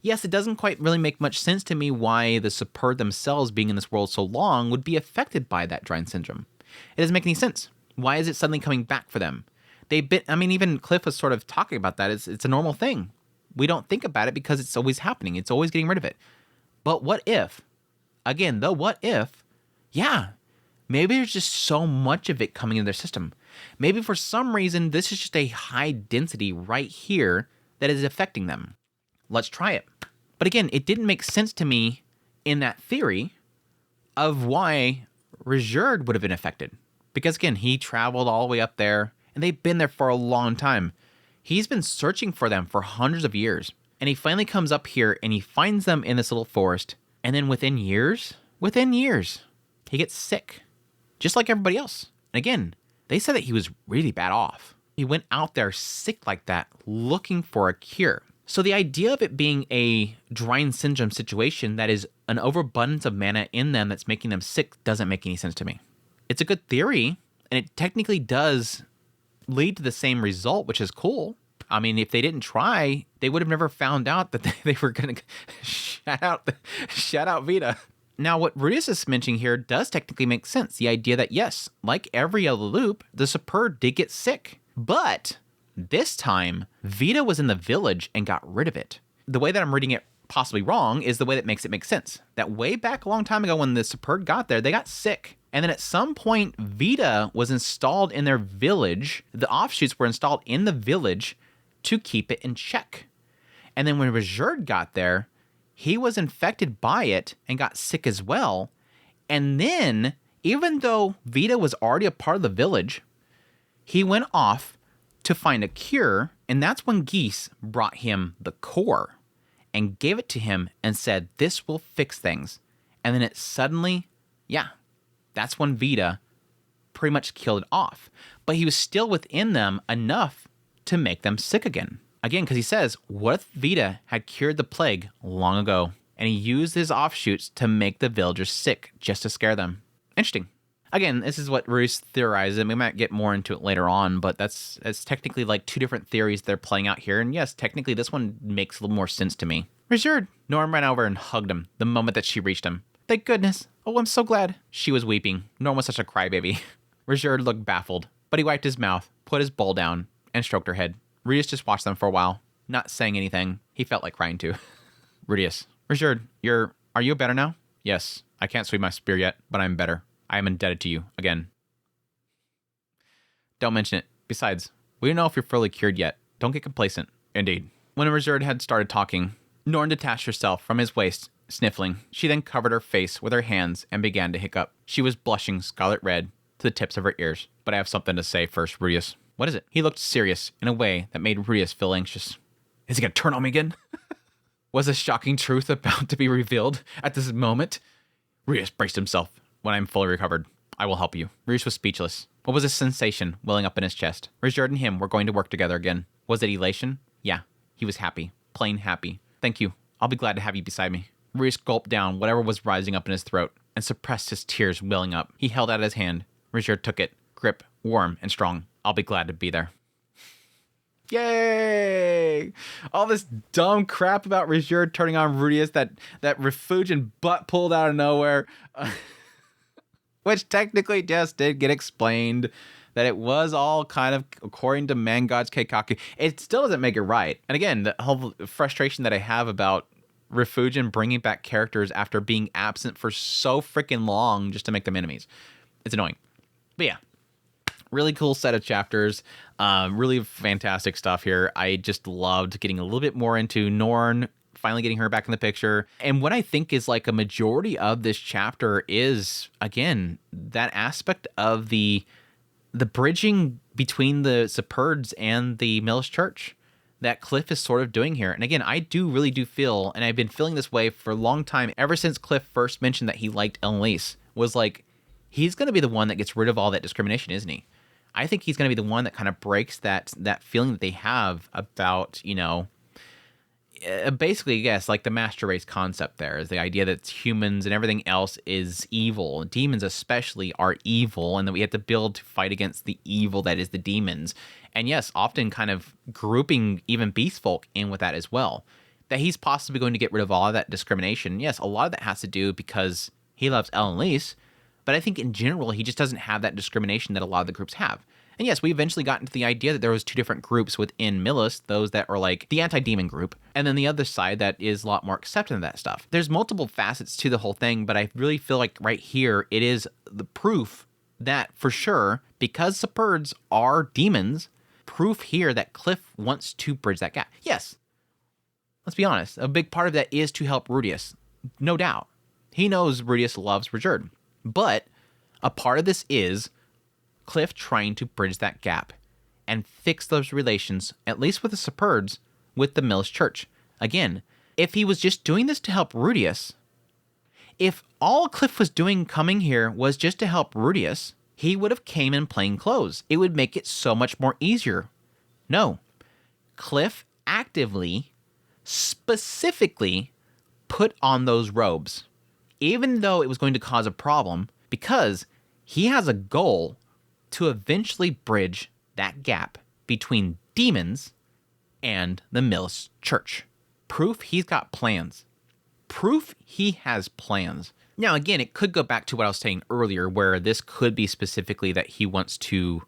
S3: Yes, it doesn't quite really make much sense to me why the Superb themselves being in this world so long would be affected by that Drain Syndrome. It doesn't make any sense. Why is it suddenly coming back for them? Even Cliff was sort of talking about that. It's a normal thing. We don't think about it because it's always happening. It's always getting rid of it. But what if? Again, the what if, yeah, maybe there's just so much of it coming into their system. Maybe for some reason, this is just a high density right here that is affecting them. Let's try it. But again, it didn't make sense to me in that theory of why Rijerd would have been affected. Because again, he traveled all the way up there, and they've been there for a long time. He's been searching for them for hundreds of years. And he finally comes up here, and he finds them in this little forest. And then within years, he gets sick. Just like everybody else. And again, they said that he was really bad off. He went out there sick like that, looking for a cure. So the idea of it being a Drain Syndrome situation that is an overabundance of mana in them that's making them sick doesn't make any sense to me. It's a good theory, and it technically does lead to the same result, which is cool. I mean, if they didn't try, they would have never found out that they were going to shout out Vita. Now, what Rudius is mentioning here does technically make sense. The idea that, yes, like every other loop, the Superb did get sick. But this time, Vita was in the village and got rid of it. The way that I'm reading it possibly wrong is the way that makes it make sense. That way back a long time ago when the Superb got there, they got sick. And then at some point, Vita was installed in their village. The offshoots were installed in the village to keep it in check. And then when Rijerd got there, he was infected by it and got sick as well. And then, even though Vita was already a part of the village, he went off to find a cure, and that's when Geese brought him the core and gave it to him and said, this will fix things. And then it suddenly, that's when Vita pretty much killed it off. But he was still within them enough to make them sick again. Again, because he says, what if Vita had cured the plague long ago? And he used his offshoots to make the villagers sick just to scare them. Interesting. Again, this is what Rudius theorized, and we might get more into it later on, but that's technically like two different theories they're playing out here. And yes, technically this one makes a little more sense to me. Rijerd. Norn ran over and hugged him the moment that she reached him. Thank goodness. Oh, I'm so glad. She was weeping. Norn was such a crybaby. Rijerd looked baffled, but he wiped his mouth, put his bowl down, and stroked her head. Rudius just watched them for a while, not saying anything. He felt like crying too. Rudius. Rijerd, are you better now? Yes. I can't swing my spear yet, but I'm better. I am indebted to you again. Don't mention it. Besides, we don't know if you're fully cured yet. Don't get complacent. Indeed. When Rijerd had started talking, Norn detached herself from his waist, sniffling. She then covered her face with her hands and began to hiccup. She was blushing scarlet red to the tips of her ears. But I have something to say first, Rudius. What is it? He looked serious in a way that made Rudius feel anxious. Is he going to turn on me again? Was a shocking truth about to be revealed at this moment? Rudius braced himself. When I'm fully recovered, I will help you. Rudius was speechless. What was a sensation welling up in his chest? Rijerd and him were going to work together again. Was it elation? Yeah, he was happy. Plain happy. Thank you. I'll be glad to have you beside me. Rudius gulped down whatever was rising up in his throat and suppressed his tears welling up. He held out his hand. Rijerd took it, grip, warm and strong. I'll be glad to be there. Yay! All this dumb crap about Rijerd turning on Rudius, that refugian butt pulled out of nowhere. Which technically just did get explained, that it was all kind of according to Man God's Keikaku. It still doesn't make it right. And again, the whole frustration that I have about Refugian bringing back characters after being absent for so freaking long just to make them enemies. It's annoying. But yeah, really cool set of chapters. Really fantastic stuff here. I just loved getting a little bit more into Norn finally getting her back in the picture. And what I think is like a majority of this chapter is, again, that aspect of the bridging between the Superds and the Mills Church that Cliff is sort of doing here. And again, I really do feel, and I've been feeling this way for a long time, ever since Cliff first mentioned that he liked Elise, was like, he's going to be the one that gets rid of all that discrimination, isn't he? I think he's going to be the one that kind of breaks that feeling that they have about, basically, yes, like the master race concept there is the idea that humans and everything else is evil. Demons especially are evil, and that we have to build to fight against the evil that is the demons. And yes, often kind of grouping even beast folk in with that as well. That he's possibly going to get rid of all of that discrimination. Yes, a lot of that has to do because he loves Elise, but I think in general, he just doesn't have that discrimination that a lot of the groups have. And yes, we eventually got into the idea that there was two different groups within Millis, those that are like the anti-demon group, and then the other side that is a lot more accepting of that stuff. There's multiple facets to the whole thing, but I really feel like right here, it is the proof that for sure, because Superds are demons, proof here that Cliff wants to bridge that gap. Yes, let's be honest, a big part of that is to help Rudius, no doubt. He knows Rudius loves Rajerd, but a part of this is Cliff trying to bridge that gap and fix those relations, at least with the Superds, with the Mills Church. Again, if he was just doing this to help Rudius, if all Cliff was doing coming here was just to help Rudius, he would have came in plain clothes. It would make it so much more easier. No. Cliff actively, specifically put on those robes, even though it was going to cause a problem, because he has a goal to eventually bridge that gap between demons and the Mills Church. Proof he's got plans. Proof he has plans. Now, again, it could go back to what I was saying earlier, where this could be specifically that he wants to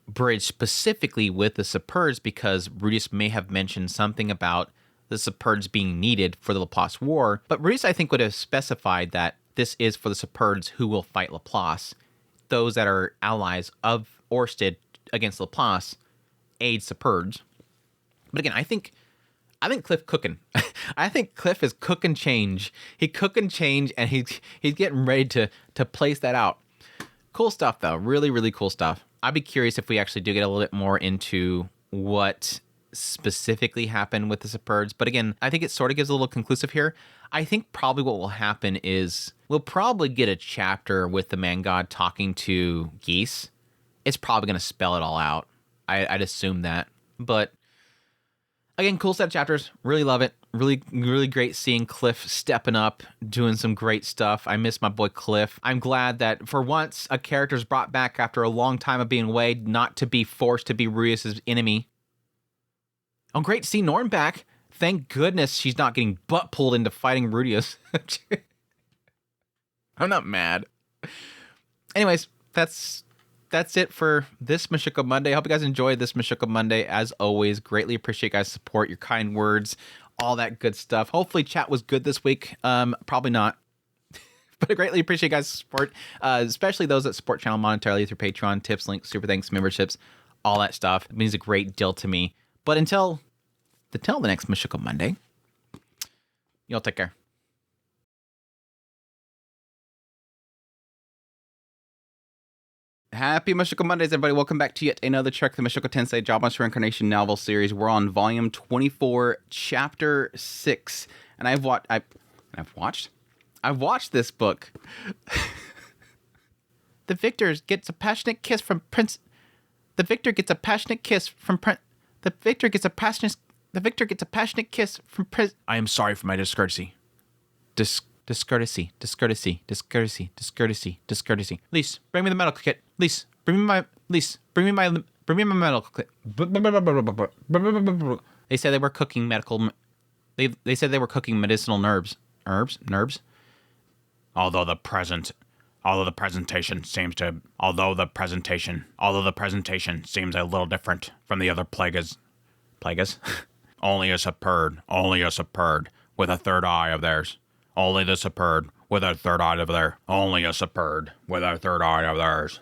S3: bridge specifically with the Superds because Rudius may have mentioned something about the Superds being needed for the Laplace War. But Rudius, I think, would have specified that this is for the Superds who will fight Laplace. Those that are allies of Orsted against Laplace aid Superds. But again, I think Cliff cooking. I think Cliff is cooking change. He cooking change, and he's getting ready to place that out. Cool stuff, though. Really, really cool stuff. I'd be curious if we actually do get a little bit more into what specifically happened with the Superds. But again, I think it sort of gives a little conclusive here. I think probably what will happen is we'll probably get a chapter with the man god talking to Geese. It's probably going to spell it all out. I'd assume that. But again, cool set of chapters. Really love it. Really, really great seeing Cliff stepping up, doing some great stuff. I miss my boy Cliff. I'm glad that for once a character's brought back after a long time of being away, not to be forced to be Rudius' enemy. Oh, great to see Norn back. Thank goodness she's not getting butt pulled into fighting Rudius. I'm not mad. Anyways, that's it for this Mushoku Monday. I hope you guys enjoyed this Mushoku Monday. As always, greatly appreciate you guys' support, your kind words, all that good stuff. Hopefully chat was good this week. Probably not. But I greatly appreciate you guys' support, especially those that support channel monetarily through Patreon, tips, links, super thanks, memberships, all that stuff. It means a great deal to me. But until the next Mushoku Monday, y'all take care.
S1: Happy Mushoku Mondays, everybody. Welcome back to yet another Trek the Mushoku Tensei Jobless Reincarnation novel series. We're on volume 24, chapter 6. And I've watched this book. The victor gets a passionate kiss from Prince. The victor gets a passionate kiss from Prince. The victor gets a passionate kiss from Prince.
S2: I am sorry for my discourtesy.
S3: Discourtesy. Lise, bring me the medical kit. Lise, bring me my medical kit. They said they were cooking medical. They said they were cooking medicinal herbs.
S2: Although the presentation seems a little different from the other plagues. Only a Superd with a third eye of theirs. Only the Superd with a third eye of theirs. Only a Superd with a third eye of theirs.